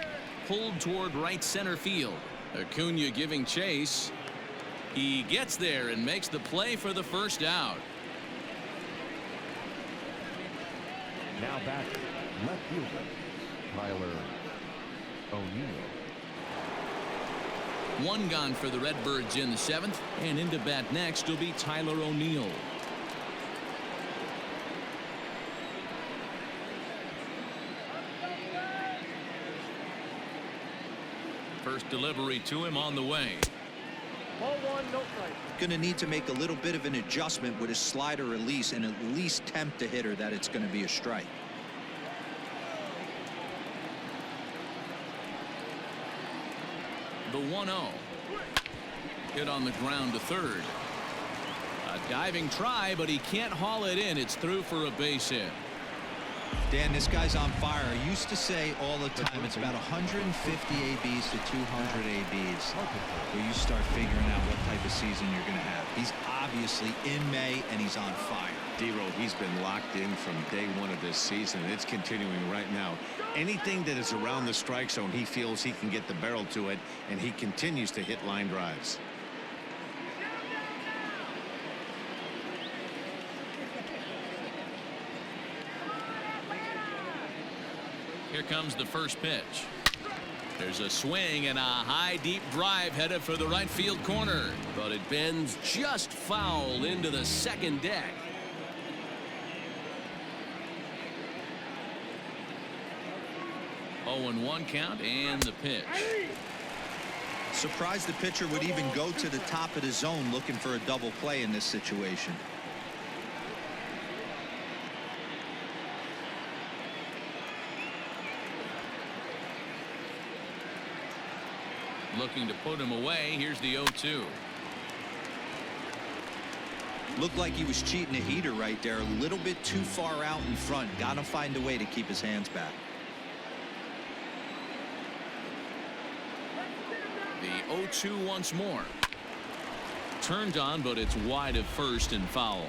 pulled toward right center field. Acuna giving chase. He gets there and makes the play for the first out. Now back left fielder Tyler O'Neill. 1 gone for the Redbirds in the 7th, and into bat next will be Tyler O'Neill. First delivery to him on the way. Ball 1, no strike. Going to need to make a little bit of an adjustment with his slider release and at least tempt the hitter that it's going to be a strike. The 1-0. Hit on the ground to third. A diving try, but he can't haul it in. It's through for a base hit. Dan, this guy's on fire. I used to say all the time it's about 150 ABs to 200 ABs where you start figuring out what type of season you're going to have. He's obviously in May and he's on fire. D-Row, he's been locked in from day 1 of this season. It's continuing right now. Anything that is around the strike zone, he feels he can get the barrel to it, and he continues to hit line drives. Here comes the first pitch. There's a swing and a high deep drive headed for the right field corner, but it bends just foul into the second deck. 0-1 count and the pitch. Surprised the pitcher would even go to the top of the zone looking for a double play in this situation. Looking to put him away. Here's the 0-2. Looked like he was cheating a heater right there. A little bit too far out in front. Got to find a way to keep his hands back. The 0-2 once more. Turned on, but it's wide of first and foul.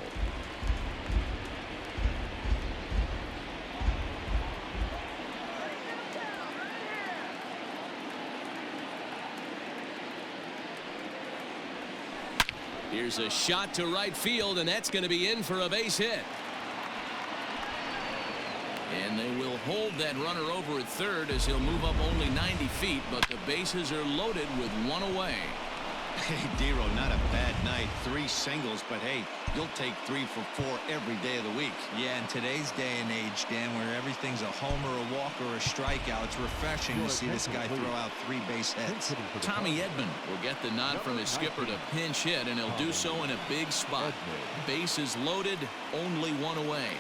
Here's a shot to right field, and that's going to be in for a base hit. And they will hold that runner over at third as he'll move up only 90 feet, but the bases are loaded with one away. Hey, Dero, not a bad night. 3 singles, but hey, you'll take 3 for 4 every day of the week. Yeah, in today's day and age, Dan, where everything's a homer, a walk, or a strikeout, it's refreshing to see this guy throw out 3 base hits. Tommy Edman will get the nod from his skipper to pinch hit, and he'll do so in a big spot. Bases loaded, only one away.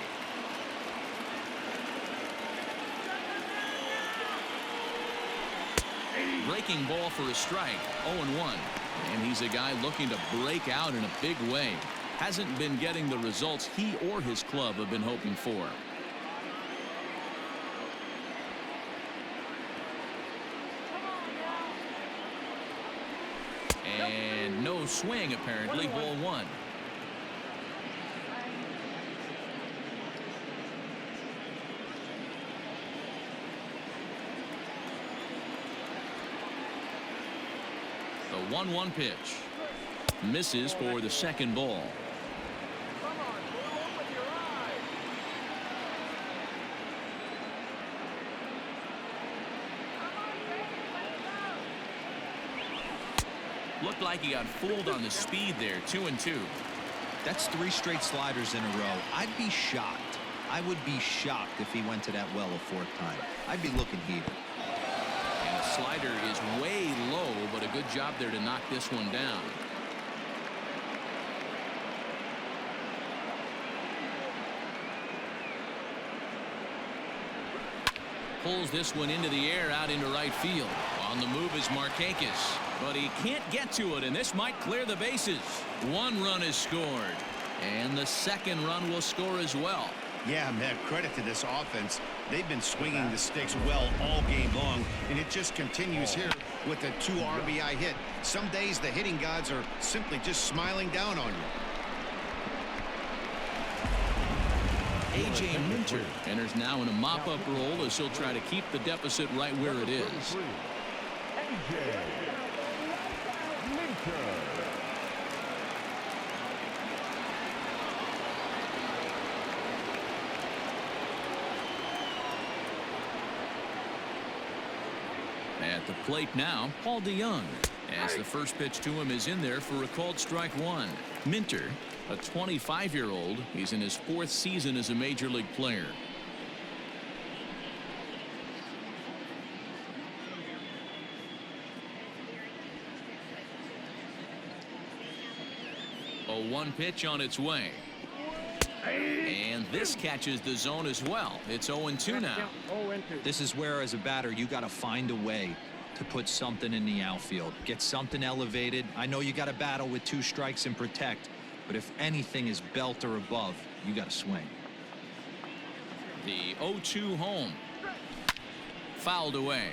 Breaking ball for a strike. 0-1. And he's a guy looking to break out in a big way. Hasn't been getting the results he or his club have been hoping for. And no swing, apparently. Ball 1. The 1-1 pitch. Misses for the second ball. Looked like he got fooled on the speed there. 2-2. That's 3 straight sliders in a row. I'd be shocked. I would be shocked if he went to that well a 4th time. I'd be looking heated. And the slider is way low, but a good job there to knock this one down. Pulls this one into the air out into right field. On the move is Markakis, but he can't get to it, and this might clear the bases. 1 run is scored, and the second run will score as well. Yeah, man, credit to this offense. They've been swinging the sticks well all game long, and it just continues here with a 2 RBI hit. Some days the hitting gods are simply just smiling down on you. A.J. Minter enters now in a mop-up role as he'll try to keep the deficit right where it is. A.J. Minter. At the plate now, Paul DeYoung, as the first pitch to him is in there for a called strike 1. Minter, a 25-year-old, he's in his 4th season as a major league player. A 1 pitch on its way. And this catches the zone as well. It's 0-2 now. This is where, as a batter, you got to find a way to put something in the outfield. Get something elevated. I know you got to battle with 2 strikes and protect, but if anything is belt or above, you got to swing. The 0-2 home. Fouled away.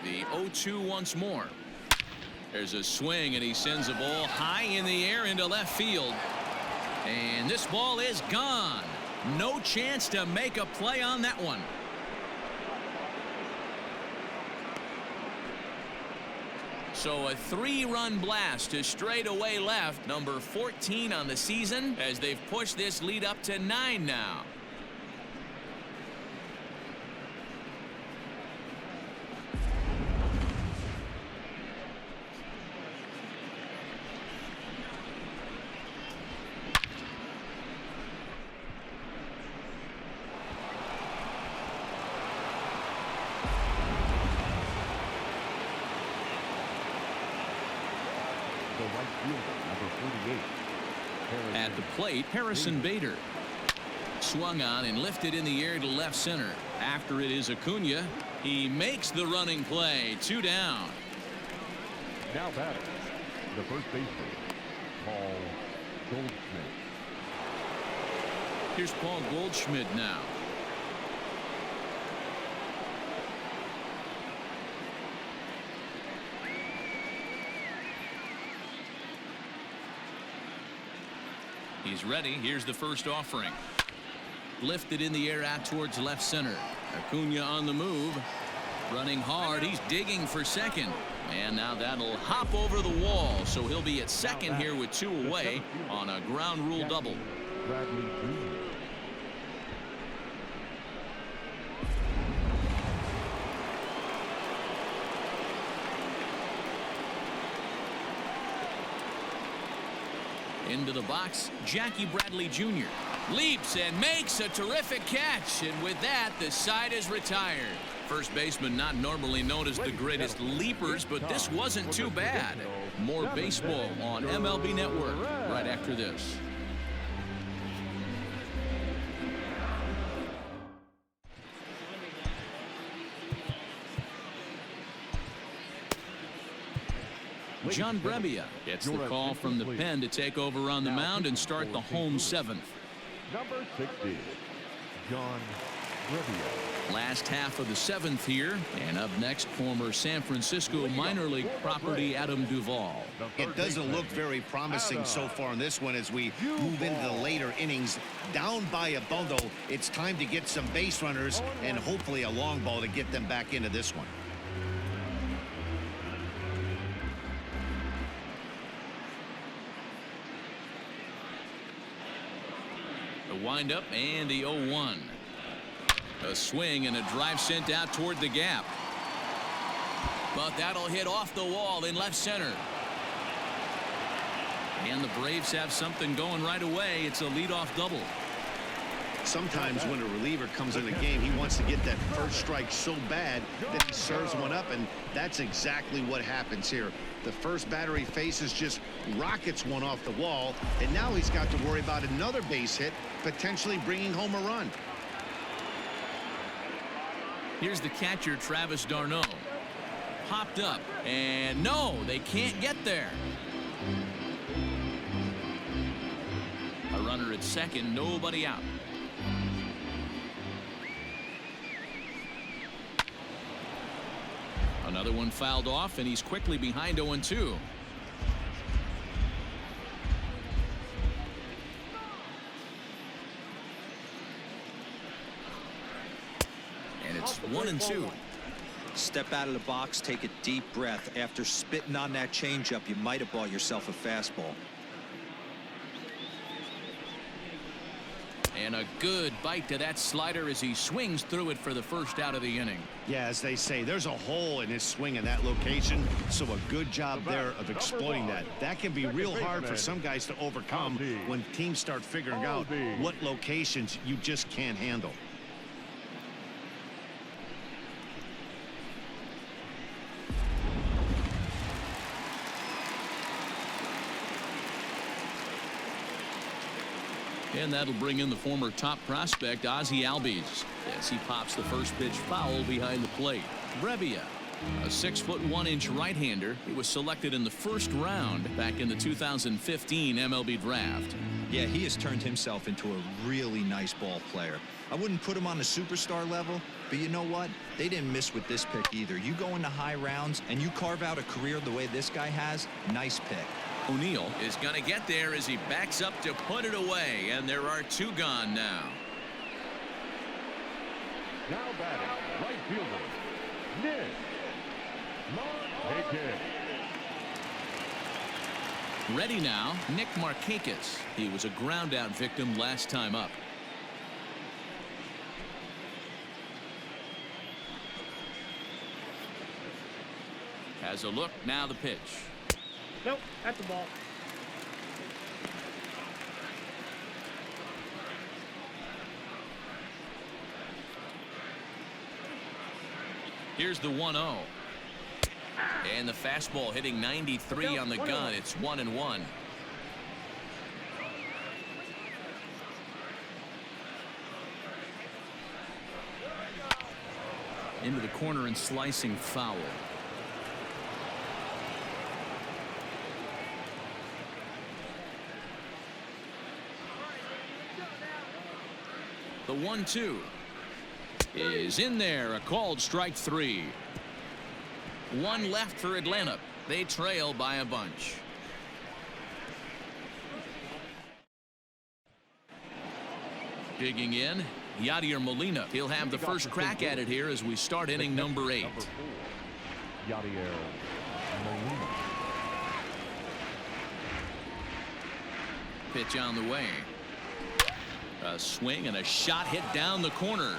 The 0-2 once more. There's a swing, and he sends a ball high in the air into left field. And this ball is gone. No chance to make a play on that one. So a 3-run blast to straightaway left, number 14 on the season, as they've pushed this lead up to 9 now. the right fielder, number 48. At the plate, Harrison Bader. Swung on and lifted in the air to left center. After it is Acuna. He makes the running play. 2 down. Now batting, the first baseman, Paul Goldschmidt. Here's Paul Goldschmidt now. He's ready. Here's the first offering. Lifted in the air out towards left center. Acuna on the move. Running hard. He's digging for second. And now that'll hop over the wall. So he'll be at second here with 2 away on a ground rule double. Bradley Jr. Into the box, Jackie Bradley Jr. leaps and makes a terrific catch. And with that, the side is retired. First baseman not normally known as the greatest leapers, but this wasn't too bad. More baseball on MLB Network right after this. John Brebbia gets the call from the pen to take over on the mound and start the home 7th. Number 60, John Brebbia. Last half of the 7th here, and up next, former San Francisco minor league property Adam Duvall. It doesn't look very promising so far in this one as we move into the later innings. Down by a bundle, it's time to get some base runners and hopefully a long ball to get them back into this one. The windup and the 0-1. A swing and a drive sent out toward the gap. But that'll hit off the wall in left center. And the Braves have something going right away. It's a leadoff double. Sometimes when a reliever comes in the game, he wants to get that first strike so bad that he serves one up, and that's exactly what happens here. The first batter he faces just rockets one off the wall, and now he's got to worry about another base hit, potentially bringing home a run. Here's the catcher, Travis d'Arnaud. Popped up, and no, they can't get there. A runner at second, nobody out. Another one fouled off, and he's quickly behind 0-2. And it's 1-2. Step out of the box, take a deep breath. After spitting on that changeup, you might have bought yourself a fastball. And a good bite to that slider as he swings through it for the first out of the inning. Yeah, as they say, there's a hole in his swing in that location, so a good job there of exploiting that. That can be real hard for some guys to overcome when teams start figuring out what locations you just can't handle. And that'll bring in the former top prospect, Ozzie Albies, as he pops the first pitch foul behind the plate. Brebbia, a 6'1" right-hander. He was selected in the first round back in the 2015 MLB draft. Yeah, he has turned himself into a really nice ball player. I wouldn't put him on the superstar level, but you know what? They didn't miss with this pick either. You go into high rounds and you carve out a career the way this guy has, nice pick. O'Neill is going to get there as he backs up to put it away, and there are 2 gone now. Now batting, right fielder, Nick Markakis. Ready now, Nick Markakis. He was a ground-out victim last time up. Has a look, now the pitch. Nope, that's the ball. Here's the 1-0. And the fastball hitting 93 on the gun. It's 1-1. Into the corner and slicing foul. The 1-2 is in there. A called strike 3. One left for Atlanta. They trail by a bunch. Digging in, Yadier Molina. He'll have the first crack at it here as we start inning number 8. Yadier Molina. Pitch on the way. A swing and a shot hit down the corner.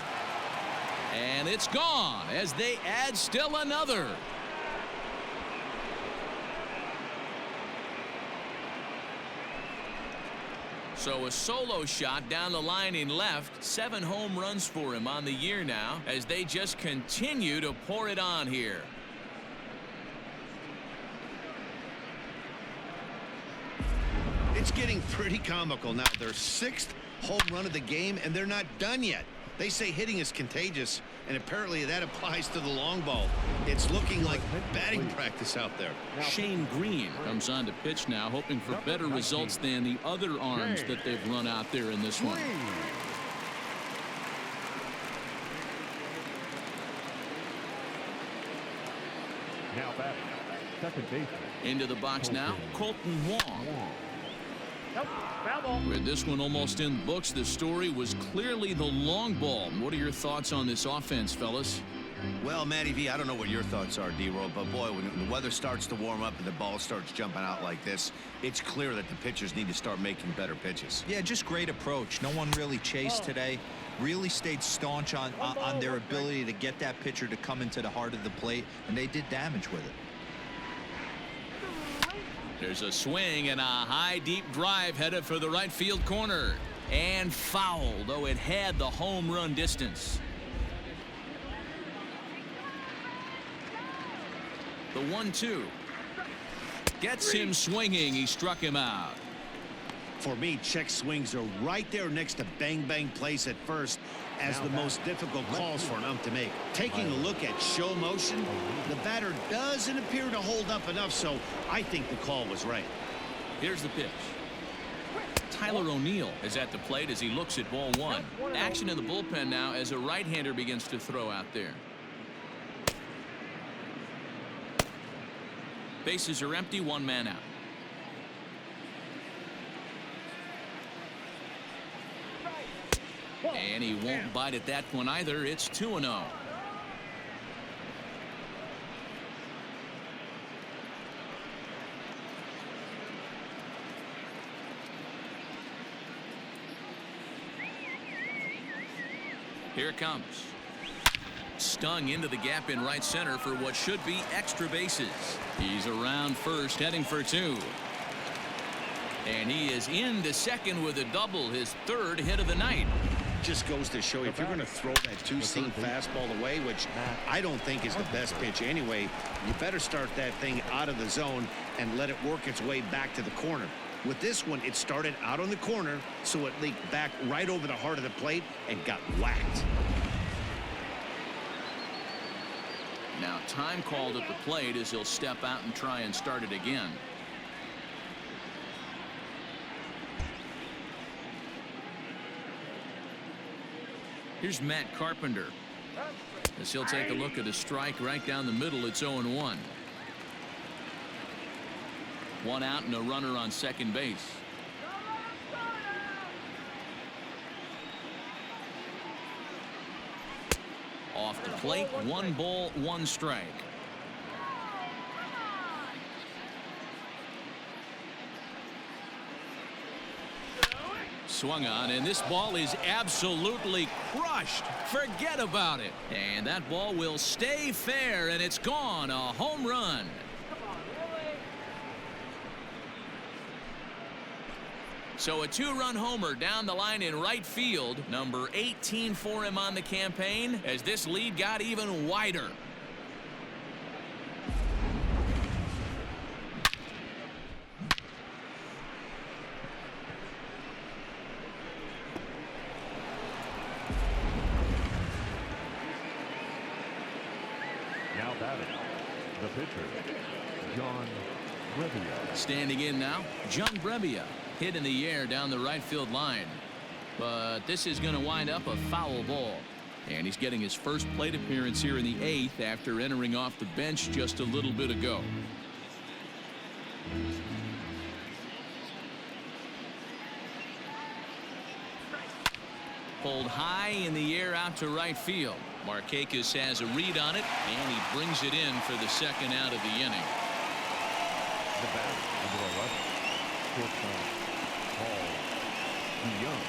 And it's gone as they add still another. So a solo shot down the line in left. 7 home runs for him on the year now as they just continue to pour it on here. It's getting pretty comical now. Their 6th home run of the game, and they're not done yet. They say hitting is contagious, and apparently that applies to the long ball. It's looking like batting practice out there. Shane Green comes on to pitch now, hoping for better results than the other arms that they've run out there in this one. Now back, second baseman. Into the box now, Colton Wong. Nope. Foul ball. With this one almost in the books, the story was clearly the long ball. What are your thoughts on this offense, fellas? Well, Matty V, I don't know what your thoughts are, D-Roll, but boy, when the weather starts to warm up and the ball starts jumping out like this, it's clear that the pitchers need to start making better pitches. Yeah, just great approach. No one really chased today. Really stayed staunch on their ability to get that pitcher to come into the heart of the plate, and they did damage with it. There's a swing and a high deep drive headed for the right field corner. And foul, though it had the home run distance. The 1-2 gets him swinging. He struck him out. For me, check swings are right there next to bang bang plays at first as the most difficult calls for an ump to make. Taking a look at show motion, the batter doesn't appear to hold up enough, so I think the call was right. Here's the pitch. Tyler O'Neill is at the plate as he looks at ball 1. Action in the bullpen now as a right-hander begins to throw out there. Bases are empty, 1 man out. And he won't bite at that one either. It's 2-0. Here it comes. Stung into the gap in right center for what should be extra bases. He's around first, heading for 2. And he is into second with a double, his 3rd hit of the night. Just goes to show you, if you're going to throw that 2-seam fastball away, which I don't think is the best pitch anyway, you better start that thing out of the zone and let it work its way back to the corner. With this one, it started out on the corner, so it leaked back right over the heart of the plate and got whacked. Now time called at the plate as he'll step out and try and start it again. Here's Matt Carpenter as he'll take a look at a strike right down the middle. It's 0-1. 1 out and a runner on second base. Off the plate, 1 ball, 1 strike. Swung on, and this ball is absolutely crushed. Forget about it. And that ball will stay fair, and it's gone. A home run. So a 2-run homer down the line in right field. Number 18 for him on the campaign as this lead got even wider. pitcher, John Brebbia. Standing in now, John Brebbia. Hit in the air down the right field line. But this is going to wind up a foul ball. And he's getting his first plate appearance here in the 8th after entering off the bench just a little bit ago. Pulled high in the air out to right field. Markakis has a read on it, and he brings it in for the second out of the inning. The batter, number 11, shortstop, Paul DeYoung.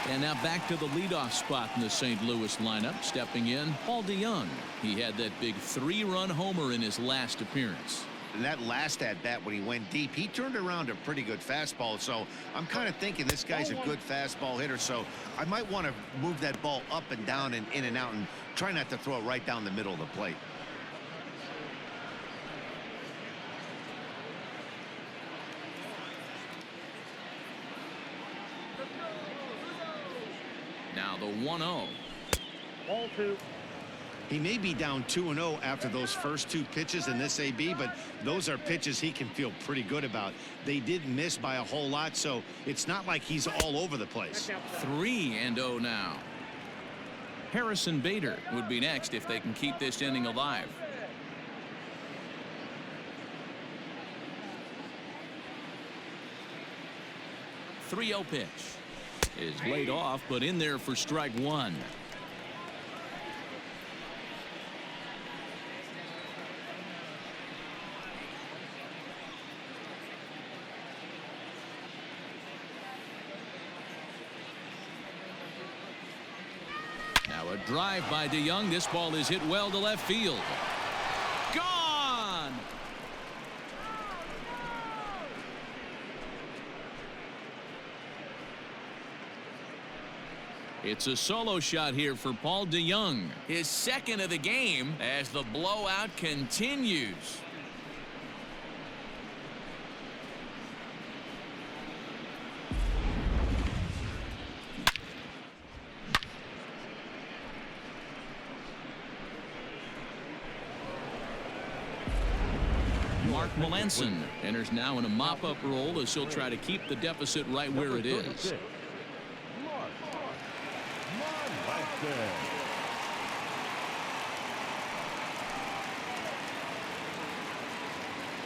And now back to the leadoff spot in the St. Louis lineup. Stepping in, Paul DeYoung. He had that big 3-run homer in his last appearance. And that last at bat when he went deep, he turned around a pretty good fastball. So I'm kind of thinking this guy's a good fastball hitter. So I might want to move that ball up and down and in and out and try not to throw it right down the middle of the plate. Now the 1-0. Ball 2. He may be down 2-0 after those first 2 pitches in this AB, but those are pitches he can feel pretty good about. They did miss by a whole lot, so it's not like he's all over the place. 3-0 now. Harrison Bader would be next if they can keep this inning alive. The 3-0 pitch is laid off, but in there for strike 1. Now a drive by DeYoung. This ball is hit well to left field. Gone! It's a solo shot here for Paul DeYoung. His second of the game as the blowout continues. Mark Melanson enters now in a mop-up role as he'll try to keep the deficit right where it is.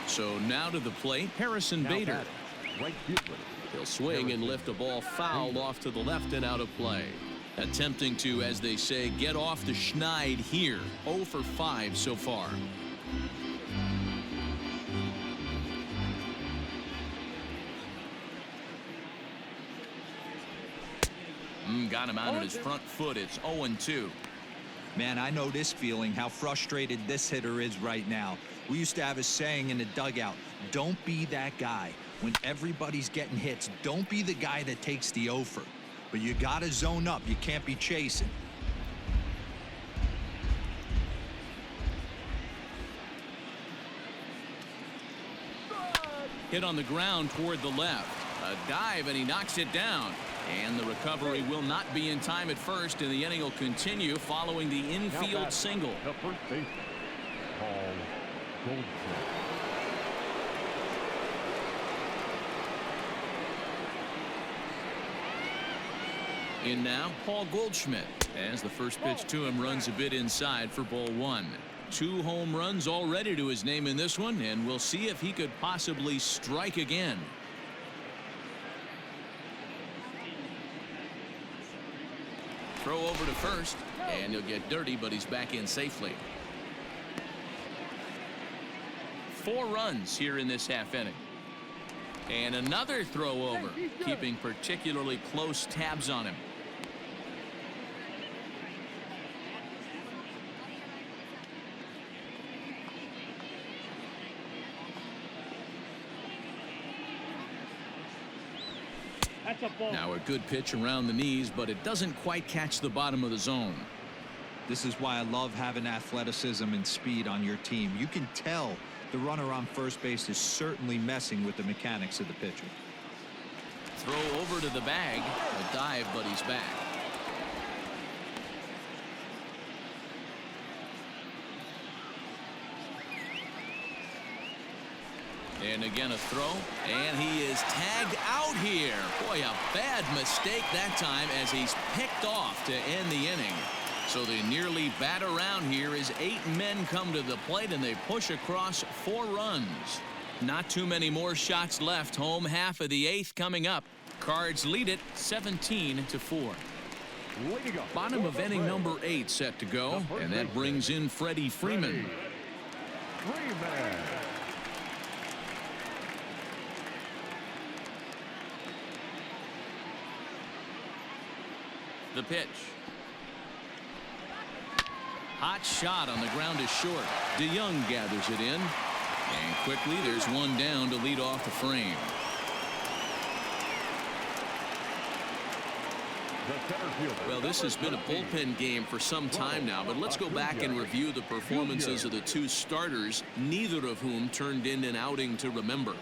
So now to the plate, Harrison Bader. He'll swing and lift a ball fouled off to the left and out of play. Attempting to, as they say, get off the schneid here. 0 for 5 so far. Got him out on his front foot. It's 0-2. Man, I know this feeling, how frustrated this hitter is right now. We used to have a saying in the dugout, don't be that guy. When everybody's getting hits, don't be the guy that takes the offer. But you got to zone up. You can't be chasing. Hit on the ground toward the left. A dive, and he knocks it down. And the recovery will not be in time at first, and the inning will continue following the infield single. The first baseman, Paul Goldschmidt. In now, Paul Goldschmidt, as the first pitch to him runs a bit inside for ball 1. 2 home runs already to his name in this one, and we'll see if he could possibly strike again. Throw over to first, and he'll get dirty, but he's back in safely. 4 runs here in this half inning. And another throw over, keeping particularly close tabs on him. Now a good pitch around the knees, but it doesn't quite catch the bottom of the zone. This is why I love having athleticism and speed on your team. You can tell the runner on first base is certainly messing with the mechanics of the pitcher. Throw over to the bag. A dive, but he's back. And again a throw, and he is tagged out here. Boy, a bad mistake that time as he's picked off to end the inning. So they nearly bat around here as 8 men come to the plate and they push across 4 runs. Not too many more shots left. Home half of the 8th coming up. Cards lead it 17-4. Bottom of inning number 8 set to go, and that brings in Freddie Freeman. The pitch. Hot shot on the ground is short. DeYoung gathers it in. And quickly there's one down to lead off the frame. Well, this has been a bullpen game for some time now, but let's go back and review the performances of the 2 starters, neither of whom turned in an outing to remember.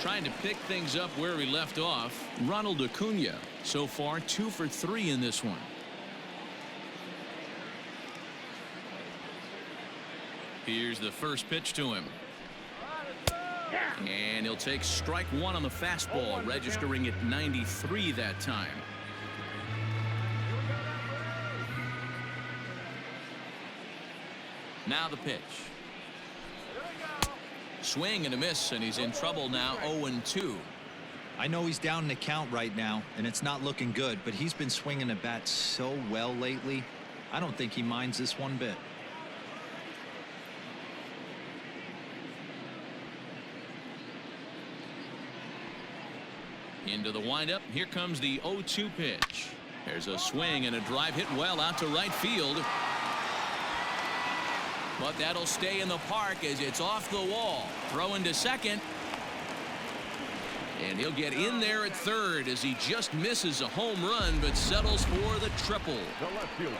Trying to pick things up where we left off, Ronald Acuna. So far 2 for 3 in this one. Here's the first pitch to him. And he'll take strike 1 on the fastball, registering at 93 that time. Now the pitch. Swing and a miss, and he's in trouble now. 0-2. I know he's down in the count right now, and it's not looking good, but he's been swinging the bat so well lately. I don't think he minds this one bit. Into the windup. Here comes the 0-2 pitch. There's a swing and a drive hit well out to right field. But that'll stay in the park as it's off the wall. Throw into second. And he'll get in there at third as he just misses a home run but settles for the triple. The left fielder,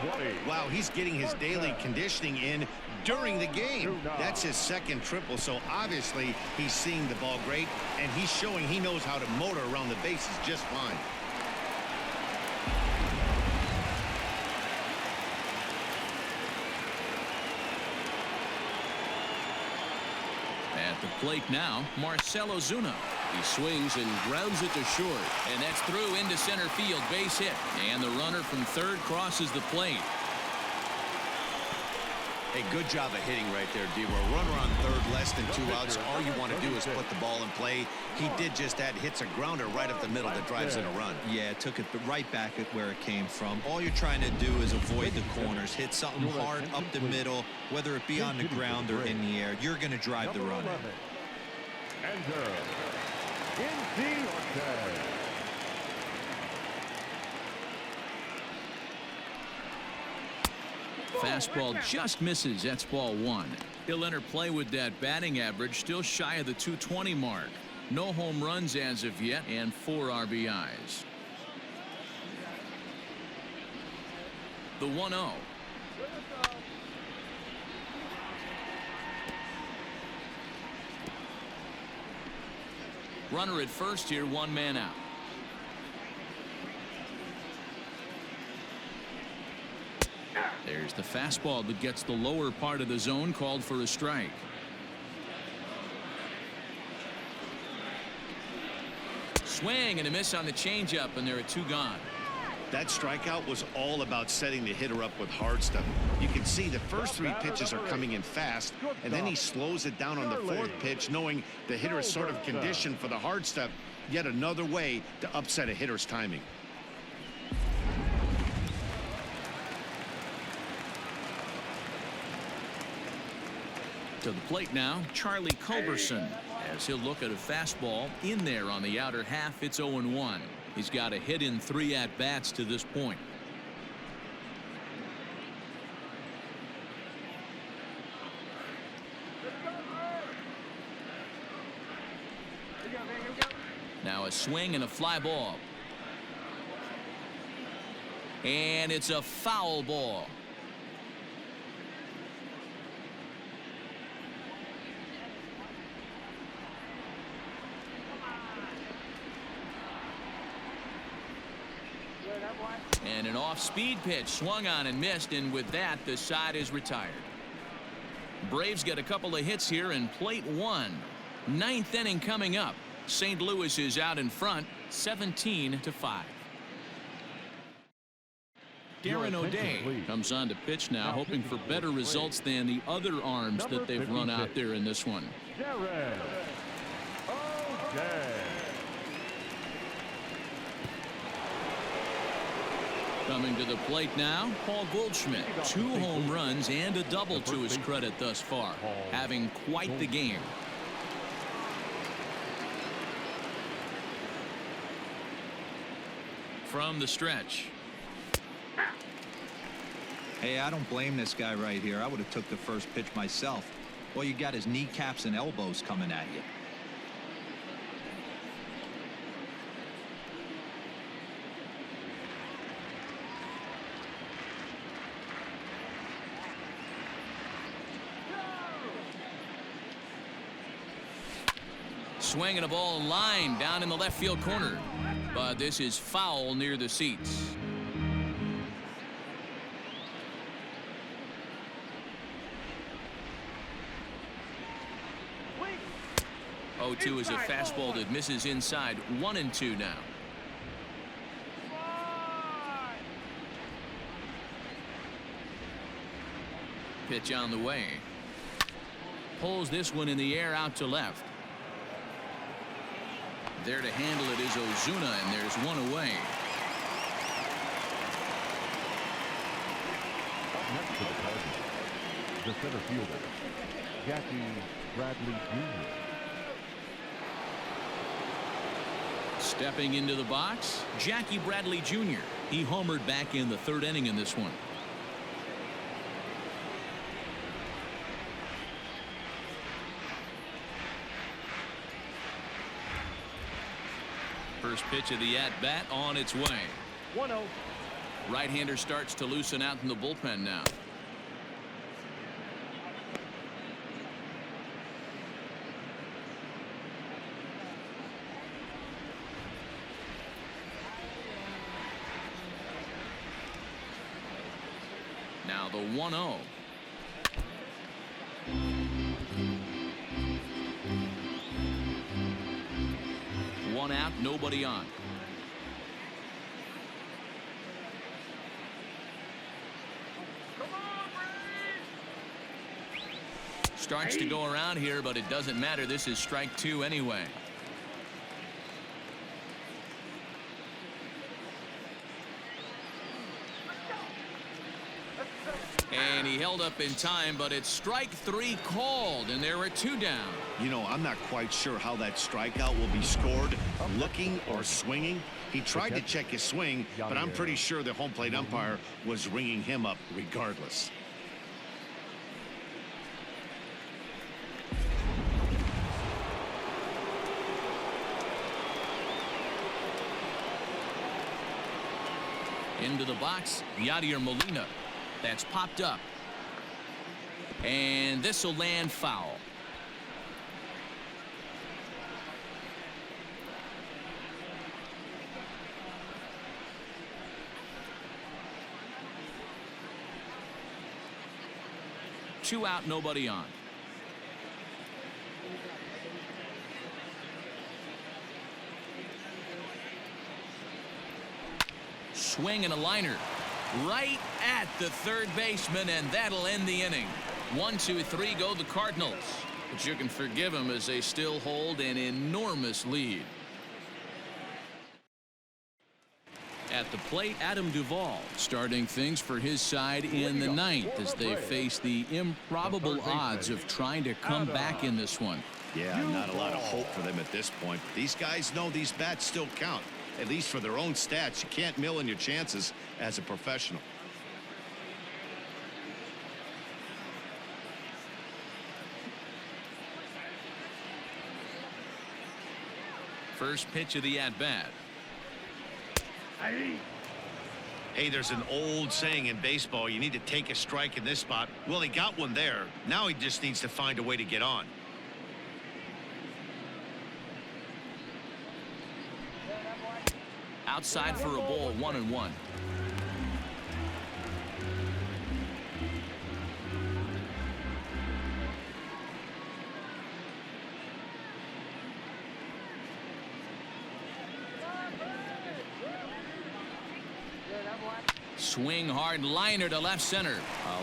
20. Wow, he's getting his daily conditioning in during the game. That's his second triple, so obviously he's seeing the ball great, and he's showing he knows how to motor around the bases just fine. At the plate now, Marcell Ozuna. He swings and grounds it to short. And that's through into center field. Base hit. And the runner from third crosses the plate. A good job of hitting right there, D. Runner on third, less than 2 outs. All you want to do is put the ball in play. He did just that. Hits a grounder right up the middle that drives in a run. Yeah, it took it right back at where it came from. All you're trying to do is avoid the corners. Hit something hard up the middle, whether it be on the ground or in the air. You're going to drive the run. Fastball just misses. That's ball 1. He'll enter play with that batting average, still shy of the 220 mark. No home runs as of yet, and 4 RBIs. The 1-0. Runner at first here, 1 man out. There's the fastball that gets the lower part of the zone, called for a strike. Swing and a miss on the changeup, and there are 2 gone. That strikeout was all about setting the hitter up with hard stuff. You can see the first 3 pitches are coming in fast, and then he slows it down on the 4th pitch, knowing the hitter is sort of conditioned for the hard stuff. Yet another way to upset a hitter's timing. To the plate now, Charlie Culberson, as he'll look at a fastball in there on the outer half. It's 0-1. He's got a hit in 3 at-bats to this point. Now a swing and a fly ball. And it's a foul ball. And an off-speed pitch swung on and missed, and with that the side is retired. Braves get a couple of hits here in plate one. Ninth inning coming up. St. Louis is out in front, 17-5. Darren O'Day comes on to pitch now, hoping for better results than the other arms that they've run out there in this one. Darren O'Day. Coming to the plate now, Paul Goldschmidt. 2 home runs and a double to his credit thus far, having quite the game. From the stretch. Hey, I don't blame this guy right here. I would have took the first pitch myself. All you got is kneecaps and elbows coming at you. Swinging a ball line down in the left field corner, but this is foul near the seats. 0-2 is a fastball that misses inside. 1-2 now. Pitch on the way. Pulls this one in the air out to left. There to handle it is Ozuna, and there's one away. Up next to the Cardinals, the center fielder, Jackie Bradley Jr. Stepping into the box, Jackie Bradley Jr. He homered back in the 3rd inning in this one. First pitch of the at-bat on its way. 1-0. Right-hander starts to loosen out in the bullpen now. Now the 1-0. One out, nobody on. Starts to go around here, but it doesn't matter. This is strike 2 anyway. And he held up in time, but it's strike 3 called, and there are 2 down. You know, I'm not quite sure how that strikeout will be scored. Looking or swinging. He tried to check his swing, but I'm pretty sure the home plate umpire was ringing him up regardless. Into the box, Yadier Molina. That's popped up. And this will land foul. Two out, nobody on. Swing and a liner right at the third baseman, and that'll end the inning. 1, 2, 3 go the Cardinals, but you can forgive them as they still hold an enormous lead. At the plate, Adam Duvall starting things for his side in the 9th as they face the improbable odds of trying to come back in this one. Yeah, not a lot of hope for them at this point. These guys know these bats still count, at least for their own stats. You can't mill in your chances as a professional. First pitch of the at-bat. Hey, there's an old saying in baseball, you need to take a strike in this spot. Well, he got one there. Now he just needs to find a way to get on. Outside for a ball, 1-1. swing hard liner to left center.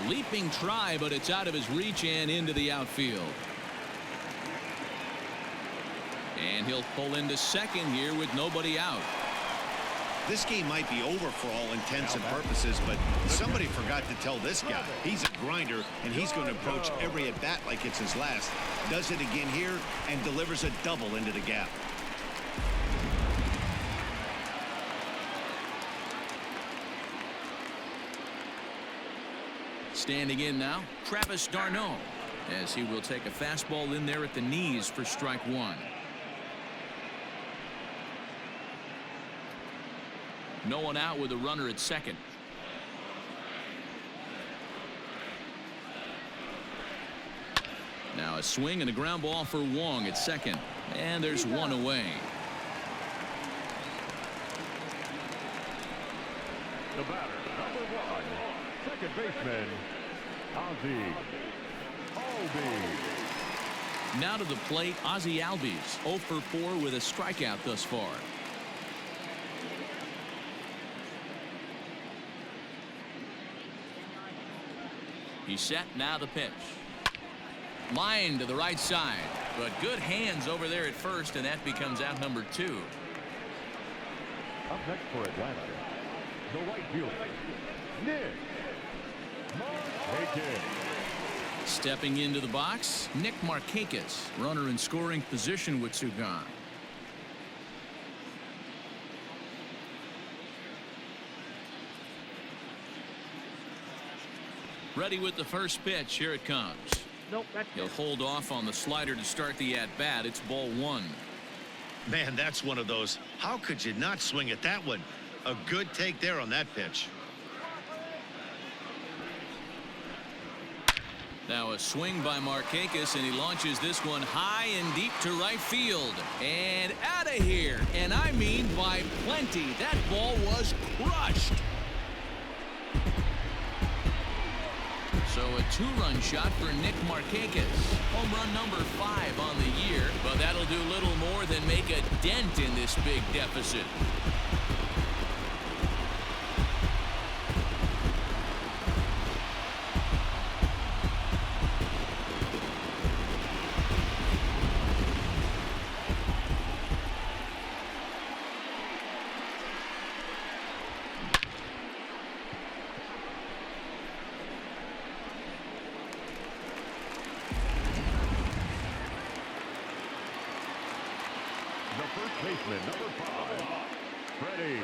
A leaping try, but it's out of his reach and into the outfield. And he'll pull into second here with nobody out. This game might be over for all intents and purposes, but somebody forgot to tell this guy he's a grinder and he's going to approach every at bat like it's his last. Does it again here and delivers a double into the gap. Standing in now, Travis d'Arnaud, as he will take a fastball in there at the knees for strike one. No one out with a runner at second. Now a swing and a ground ball for Wong at second. And there's one away. The batter, number 1, second baseman, Ozzie Albies. Now to the plate, Ozzie Albies, 0 for 4 with a strikeout thus far. He's set, now the pitch. Line to the right side, but good hands over there at first, and that becomes out number 2. Up next for Atlanta, the right fielder, Nick Markakis. Stepping into the box, Nick Markakis, runner in scoring position with two gone. Ready with the first pitch. Here it comes. Nope, that's He'll hold off on the slider to start the at-bat. It's ball 1. Man, that's one of those. How could you not swing at that one? A good take there on that pitch. Now a swing by Markakis, and he launches this one high and deep to right field. And out of here. And I mean by plenty. That ball was crushed. So a 2-run shot for Nick Markakis. Home run number 5 on the year, but that'll do little more than make a dent in this big deficit. The first baseman, number 5, Freddie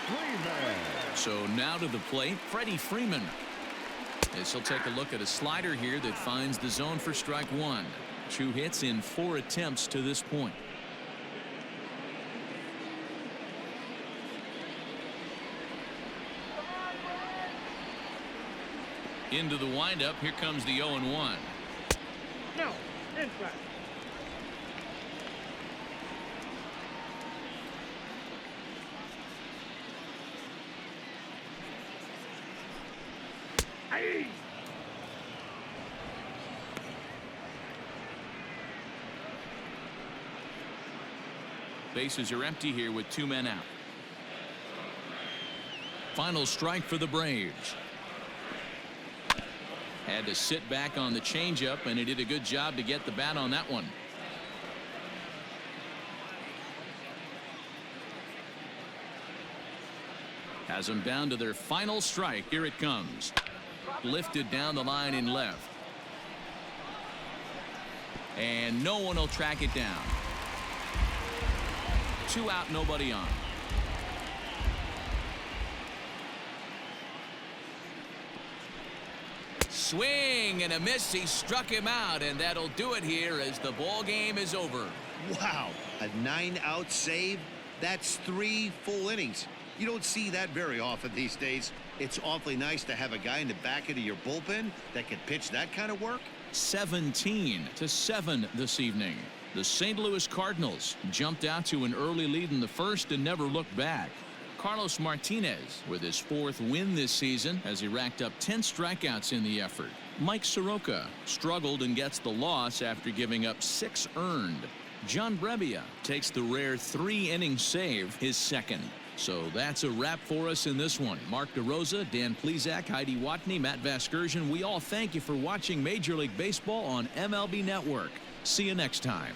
Freeman. So now to the plate, Freddie Freeman. As he'll take a look at a slider here that finds the zone for strike 1. 2 hits in 4 attempts to this point. Into the windup. Here comes the 0-1. no, inside. Bases are empty here with 2 men out. Final strike for the Braves. Had to sit back on the changeup, and he did a good job to get the bat on that one. Has them down to their final strike. Here it comes. Lifted down the line in left. And no one will track it down. 2 out, nobody on. Swing and a miss. He struck him out, and that'll do it here as the ball game is over. Wow, a 9-out save. That's 3 full innings. You don't see that very often these days. It's awfully nice to have a guy in the back end of your bullpen that can pitch that kind of work. 17-7 this evening. The St. Louis Cardinals jumped out to an early lead in the first and never looked back. Carlos Martinez with his 4th win this season as he racked up 10 strikeouts in the effort. Mike Soroka struggled and gets the loss after giving up 6 earned. John Brebbia takes the rare 3-inning save, his second. So that's a wrap for us in this one. Mark DeRosa, Dan Plesac, Heidi Watney, Matt Vasgersian. We all thank you for watching Major League Baseball on MLB Network. See you next time.